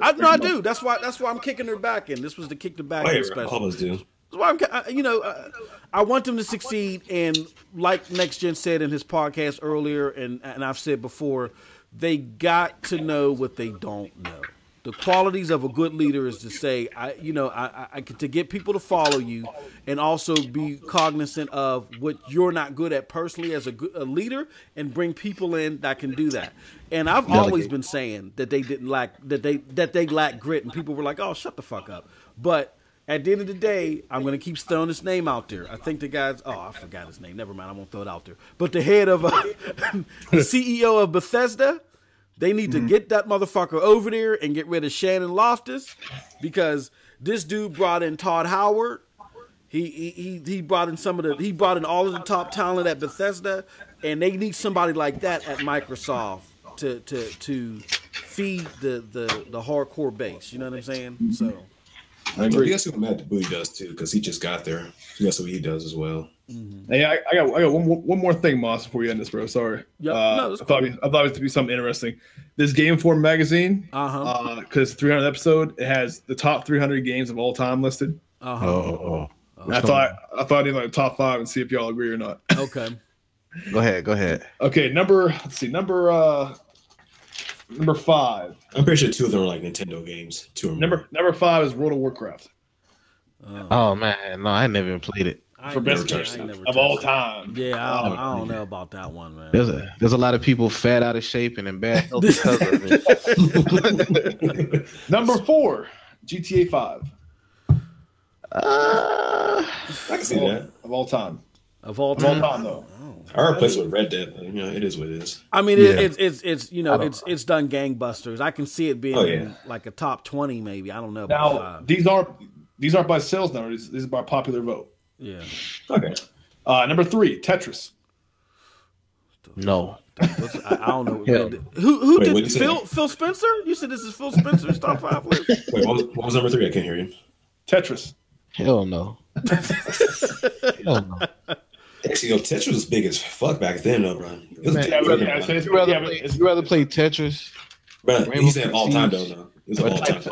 I do. That's why I'm kicking her back in. This was the kick the back in special. Always do. That's why I want them to succeed. And like Next Gen said in his podcast earlier, and I've said before, they got to know what they don't know. The qualities of a good leader is to say, to get people to follow you, and also be cognizant of what you're not good at personally as a leader, and bring people in that can do that. And I've always been saying that they lack grit, and people were like, "Oh, shut the fuck up." But at the end of the day, I'm going to keep throwing his name out there. I think the guy's, I forgot his name. Never mind, I won't throw it out there. But the head of the CEO of Bethesda. They need to get that motherfucker over there and get rid of Shannon Loftus, because this dude brought in Todd Howard. He brought in all of the top talent at Bethesda, and they need somebody like that at Microsoft to feed the hardcore base. You know what I'm saying? So I agree. That's what Matt DeBooty does too, because he just got there. That's what he does as well. Mm-hmm. Hey, I got one more thing, Moss, before you end this, bro. Sorry. Yep. I thought it was to be something interesting. This Game Informer magazine, because 300 episode, it has the top 300 games of all time listed. I thought I'd do like the top 5 and see if y'all agree or not. Okay. Go ahead. Okay, number 5. I'm pretty sure 2 of them are like Nintendo games. 2 of them. Number 5 is World of Warcraft. Oh man, no, I never even played it. For best game of all time. Yeah, I don't know about that one, man. There's a lot of people fat, out of shape, and in bad health because of it. Number 4, GTA 5. I can see that. Of all time. Of all time, though. I replaced with Red Dead. It is what it is. I mean, it's done gangbusters. I can see it being like a top 20, maybe. I don't know. Now, these aren't by sales numbers. These are by popular vote. Yeah. Okay. Number 3, Tetris. No. I don't know. Yeah. Who did Phil Spencer? You said this is Phil Spencer's top 5 list. Wait, what was number 3? I can't hear you. Tetris. Hell no. Hell no. Actually, Tetris was big as fuck back then, though, bro. You rather play Tetris? Bro, he said all time, though. No. It was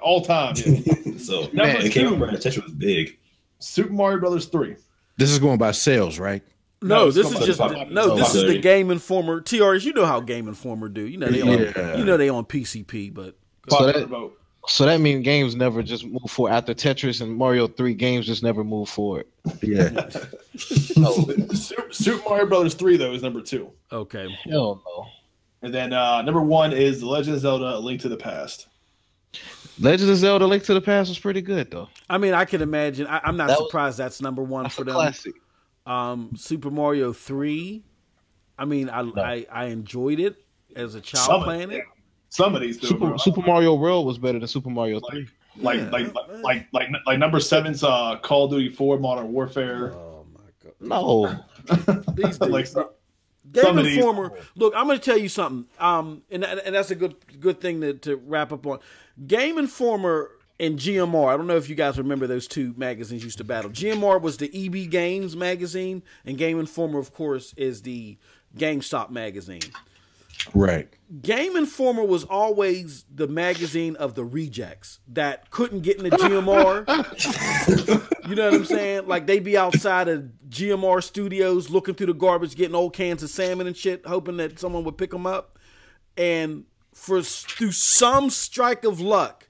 all time. Yeah. So it came up, Tetris was big. Super Mario Brothers 3. This is going by sales, right? No, this is just this is the Game Informer. TRS, you know how Game Informer do. You know they on PCP, but so that means games never just move forward after Tetris and Mario 3. Games just never move forward. Yeah. Super Mario Brothers 3 though is number 2. Okay. Hell no. And then number 1 is The Legend of Zelda: A Link to the Past. Legend of Zelda: Link to the Past was pretty good though. I mean, I can imagine. I'm not surprised that's number 1 for them. Classic. Super Mario 3. I mean, I enjoyed it as a child playing it. Some of these Super Mario World was better than Super Mario 3. Like number 7's Call of Duty 4 Modern Warfare. Oh my god. No. These dudes. Game Informer. Look, I'm going to tell you something. And that's a good thing to wrap up on. Game Informer and GMR. I don't know if you guys remember those 2 magazines used to battle. GMR was the EB Games magazine, and Game Informer, of course, is the GameStop magazine. Right. Game Informer was always the magazine of the rejects that couldn't get into GMR. You know what I'm saying? Like they'd be outside of GMR studios looking through the garbage, getting old cans of salmon and shit, hoping that someone would pick them up. And through some strike of luck,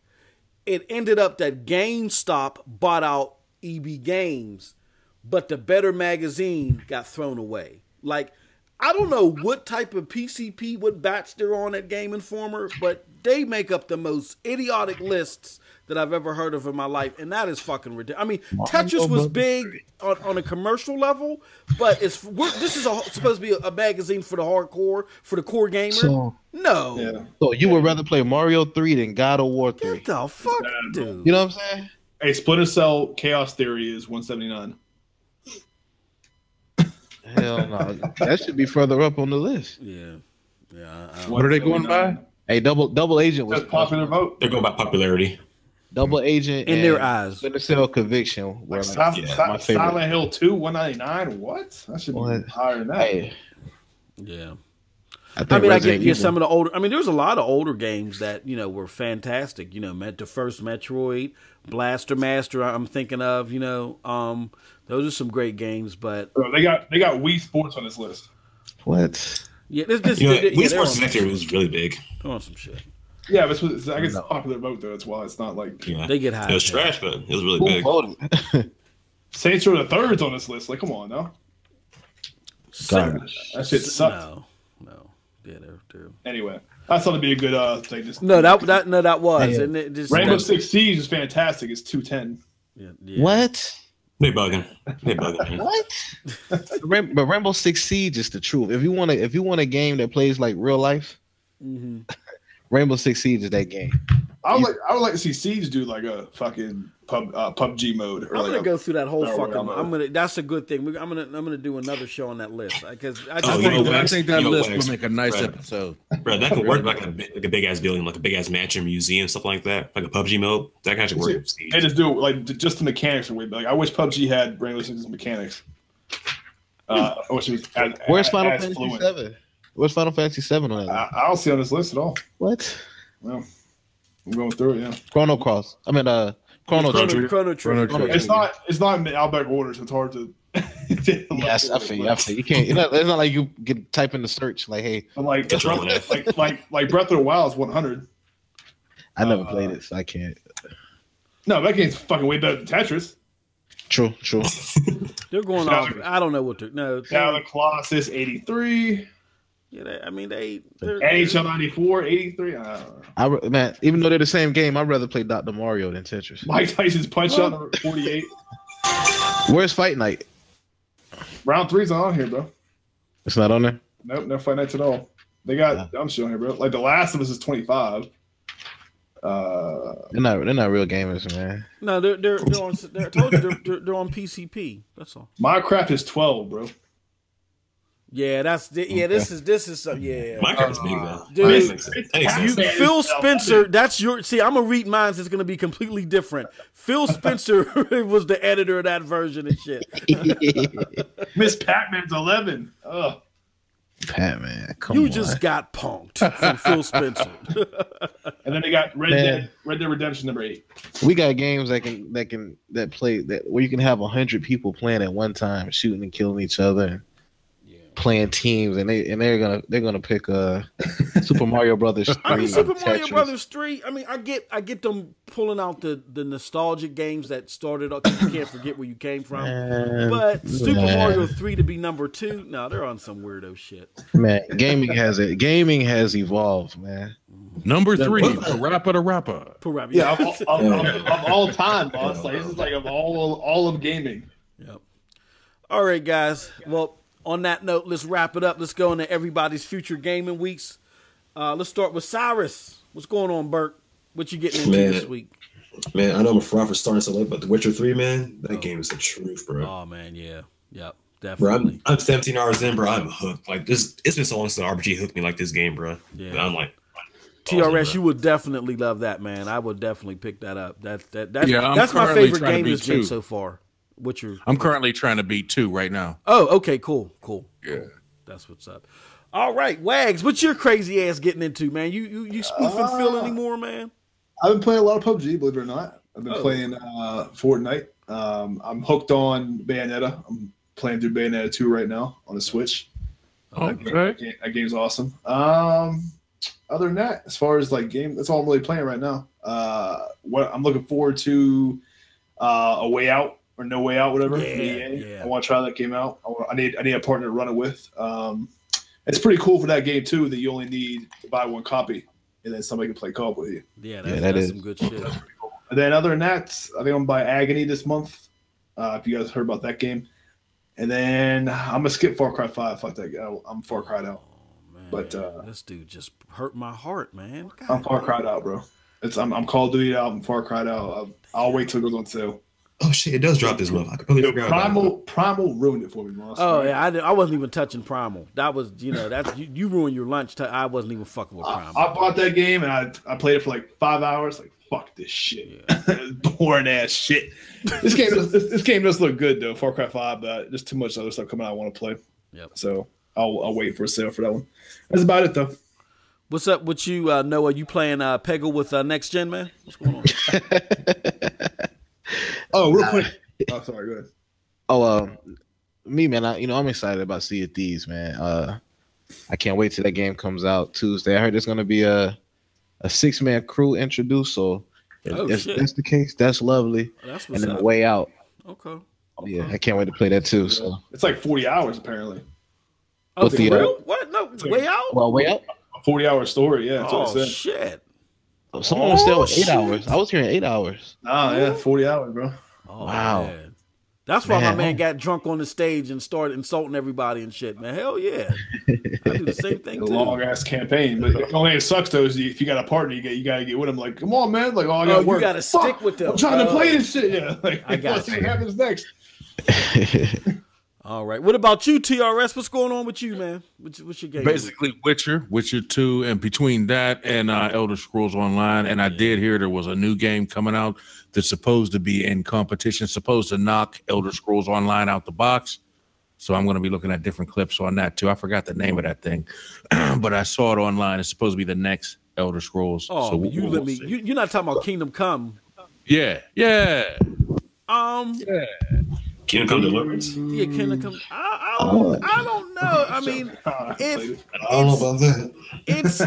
it ended up that GameStop bought out EB Games, but the better magazine got thrown away. Like, I don't know what type of PCP, what batch they're on at Game Informer, but they make up the most idiotic lists that I've ever heard of in my life, and that is fucking ridiculous. I mean, Tetris was big on a commercial level, but this is supposed to be a magazine for the hardcore, for the core gamer. No. Yeah. So you would rather play Mario 3 than God of War 3? What the fuck, dude? You know what I'm saying? Hey, Splinter Cell Chaos Theory is 179. Hell no. That should be further up on the list. Yeah. What are they going by? Hey, Double Agent was popular vote. They're going by popularity. Double Agent in their eyes. Splinter Cell Conviction. My favorite. Silent Hill 2, 199. What? That should be higher than that. Hey. Yeah. I mean, I get some of the older. I mean, there's a lot of older games that were fantastic. The first Metroid, Blaster Master. I'm thinking of. Those are some great games. But they got Wii Sports on this list. What? Yeah, Wii Sports Metroid was really big. They're on some shit. Yeah, but I guess it's popular vote though. That's why it's not like they get high. It was trash, but it was really Who big. voted? Saints were the thirds on this list. Like, come on now. Garbage. That shit sucked. No. Yeah, they're. Anyway, I thought it'd be a good thing. That was. Yeah. And it just, Rainbow Six Siege is fantastic. It's 210. Yeah. What? They bugging. Man. What? But Rainbow Six Siege is the truth. If you want a game that plays like real life, Rainbow Six Siege is that game. I would like to see Siege do like a fucking PUBG mode. Or I'm gonna go through that whole Battle fucking. Royale mode. That's a good thing. I'm gonna do another show on that list because I think that list would make a nice episode. Bro, that could work like a big ass building, like a big ass mansion, museum, stuff like that, like a PUBG mode. That kind of work. They just do like just the mechanics are way. Like I wish PUBG had Rainbow Six's mechanics. I wish it was. Where's Final Fantasy 7? Where's Final Fantasy 7 on that? I don't see it on this list at all. What? Well, I'm going through it. Yeah. Chrono Cross. I mean, Chrono Trigger. It's not in alphabetical order, so it's hard to. Yes, I feel you. You can't. It's not like you can type in the search like, hey. Like Breath of the Wild is 100. I never played it, so I can't. No, that game's fucking way better than Tetris. True. They're going off. I don't know what to. No. Now the Colossus 83. Yeah, they're NHL 94, 83. I don't know. Man, even though they're the same game, I'd rather play Dr. Mario than Tetris. Mike Tyson's Punch Out number 48. Where's Fight Night? Round 3's not on here, bro. It's not on there? Nope, no Fight Nights at all. They got, I'm showing here, bro. Like The Last of Us is 25. They're not real gamers, man. No, they're on. I told you they're on PCP. That's all. Minecraft is 12, bro. Yeah, this is yeah. Minecraft's big though. Dude, Phil Spencer, that's your. See, I'm gonna read mine. It's gonna be completely different. Phil Spencer was the editor of that version and shit. Miss Pac-Man's 11. Ugh. Pac-Man, come on. You just got punked from Phil Spencer. And then they got Red Dead Redemption number 8. We got games that play where you can have 100 people playing at one time, shooting and killing each other. Playing teams, and they're gonna pick Super Mario Brothers 3. I mean, Super Mario Brothers 3. I mean, I get them pulling out the nostalgic games that started up. You can't forget where you came from. But Super Mario 3 to be number 2, no, they're on some weirdo shit. Man, gaming has evolved, man. Number 3, Parappa. Yeah, of all time, boss. Like this is like of all of gaming. Yep. All right, guys. Well, on that note, let's wrap it up. Let's go into everybody's future gaming weeks. Let's start with Cyrus. What's going on, Bert? What you getting into this week? Man, I know I'm a fraud for starting so late, but The Witcher 3, man, that game is the truth, bro. Oh, man, yeah. Yep, definitely. Bro, I'm 17 hours in, bro. I'm hooked. Like this, it's been so long since the RPG hooked me like this game, bro. Yeah. But I'm like, TRS, you would definitely love that, man. I would definitely pick that up. That's my favorite game this game so far. I'm currently trying to beat 2 right now. Oh, okay, cool. Yeah, that's what's up. All right, Wags, what's your crazy ass getting into, man? You spoofing Phil anymore, man? I've been playing a lot of PUBG, believe it or not. I've been playing Fortnite. I'm hooked on Bayonetta. I'm playing through Bayonetta 2 right now on the Switch. Okay, that game's awesome. Other than that, as far as like game, that's all I'm really playing right now. What I'm looking forward to, A Way Out. Or No Way Out, whatever. Yeah. I want to try that game out. I need a partner to run it with. It's pretty cool for that game too that you only need to buy one copy, and then somebody can play co-op with you. Yeah, that's some good shit. That's pretty cool. And then other than that, I think I'm gonna buy Agony this month. If you guys heard about that game, and then I'm gonna skip Far Cry 5. Fuck that game. I'm Far Cry out. Oh, man. But this dude just hurt my heart, man. God, I'm Far Cry out, bro. I'm Call of Duty out. I'm Far Cry out. I'll wait till it goes on sale. Oh shit! It does drop this month. I completely forgot. Primal ruined it for me, Moss. Oh yeah, I wasn't even touching Primal. That was that's you ruined your lunch. I wasn't even fucking with Primal. I bought that game and I played it for like 5 hours. Like fuck this shit, boring ass shit. This game does look good though. Far Cry 5, but there's too much other stuff coming out I want to play. Yep. So I'll wait for a sale for that one. That's about it though. What's up with you, Noah? You playing Peggle with Next Gen, man? What's going on? Oh, real quick. Oh, sorry. Go ahead. Oh, me, man. I'm excited about Sea of Thieves, man. I can't wait till that game comes out Tuesday. I heard there's gonna be a 6-man crew introduced. So if that's the case, that's lovely. That's and then the Way Out. Okay. Yeah, I can't wait to play that too. So it's like 40 hours apparently. Oh, for real? What? No, Way Out? Well, Way Out? A 40-hour story, yeah. That's what I said. Shit. Someone was saying 8 hours. I was hearing 8 hours. Oh, yeah, 40 hours, bro. Oh, wow. Man. That's why my man got drunk on the stage and started insulting everybody and shit, man. Hell yeah. I do the same thing too. A long-ass campaign. But the only thing that sucks, though, is if you got a partner, you got to get with them. Like, come on, man. Like, I got to work. You got to stick with them. I'm trying to play this shit. Yeah. Like, I got see what happens next. All right. What about you, TRS? What's going on with you, man? What's your game? Basically, Witcher 2, and between that and Elder Scrolls Online. And I did hear there was a new game coming out that's supposed to be in competition, supposed to knock Elder Scrolls Online out the box. So I'm going to be looking at different clips on that too. I forgot the name of that thing, but I saw it online. It's supposed to be the next Elder Scrolls. Oh, so you're not talking about Kingdom Come. Yeah. Yeah. Kingdom Come Deliverance. Yeah, Kingdom Come. I don't know. I mean, I don't know about that. It's.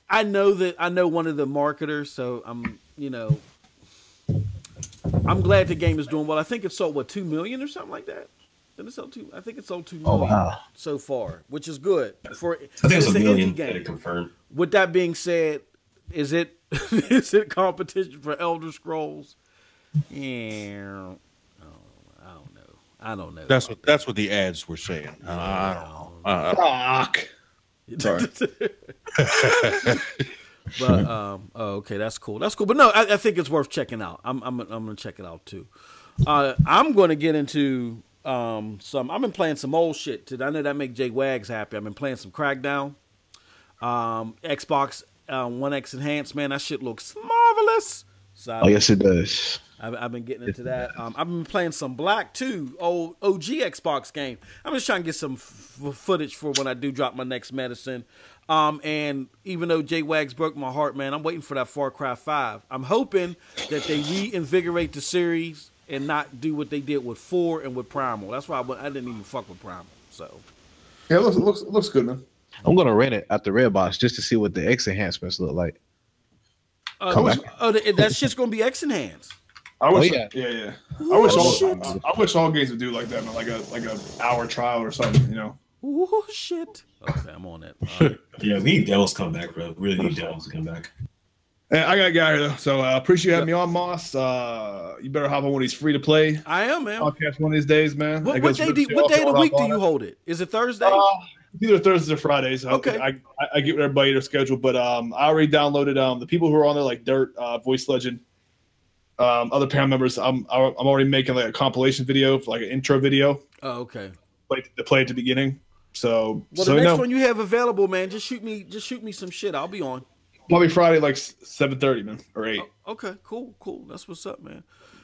I know one of the marketers, so I'm glad the game is doing well. I think it sold 2 million or something like that. Did it sell 2? I think it sold 2 million so far, which is good for. I think it's a million. Game. Confirmed. With that being said, is it competition for Elder Scrolls? Yeah, I don't know. That's what the ads were saying. Fuck. Sorry. But okay, that's cool. But no, I think it's worth checking out. I'm gonna check it out too. I'm gonna get into some. I've been playing some old shit today. I know that make Jay Wags happy. I've been playing some Crackdown, Xbox One X Enhanced. Man, that shit looks marvelous. So yes, it does. I've been getting into that. I've been playing some Black 2, old OG Xbox game. I'm just trying to get some footage for when I do drop my next medicine. And even though Jay Wags broke my heart, man, I'm waiting for that Far Cry 5. I'm hoping that they reinvigorate the series and not do what they did with 4 and with Primal. That's why I didn't even fuck with Primal. So yeah, it looks good, man. I'm gonna rent it at the Redbox just to see what the X enhancements look like. That shit's gonna be X enhanced. I wish, yeah. I wish all games would do like that, man. Like a hour trial or something, Oh shit! Okay, I'm on it. Right. Yeah, we need Devils to come back, bro. Really need Devils to come back. And I gotta get out here though, so appreciate you having me on, Moss. You better hop on when he's free to play. I am, man. Podcast one of these days, man. What day of the week do you hold it? Is it Thursday? Either Thursdays or Fridays. Okay. I get with everybody their schedule, but I already downloaded the people who are on there, like Dirt, Voice Legend, other panel members. I'm already making like a compilation video, like an intro video. Oh, okay. To play at the beginning. So the next one you have available, man, just shoot me some shit. I'll be on. Probably Friday, like 7:30, man, or 8. Oh, okay, cool. That's what's up, man.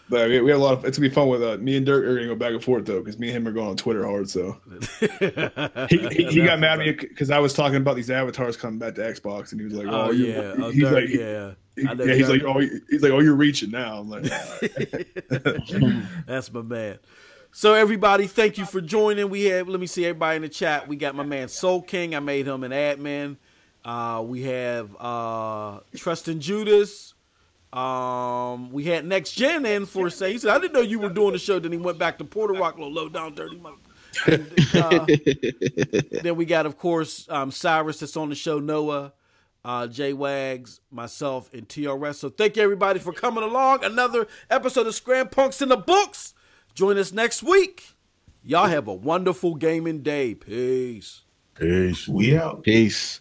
But we had a lot of. It's gonna be fun with me and Dirk are gonna go back and forth though, because me and him are going on Twitter hard. So he got mad at me because I was talking about these avatars coming back to Xbox, and he was like, he's like, you're reaching now. I'm like, that's my man. So everybody, thank you for joining. Let me see everybody in the chat. We got my man Soul King. I made him an admin. We have Trustin Judas. We had Next Gen in for a second. He said, I didn't know you were doing the show. Then he went back to Porter Rock, little low down dirty mother. Then we got, of course, Cyrus that's on the show, Noah, Jay Wags, myself, and TRS. So thank you everybody for coming along. Another episode of ScramPunks in the books. Join us next week. Y'all have a wonderful gaming day. Peace. We out. Peace.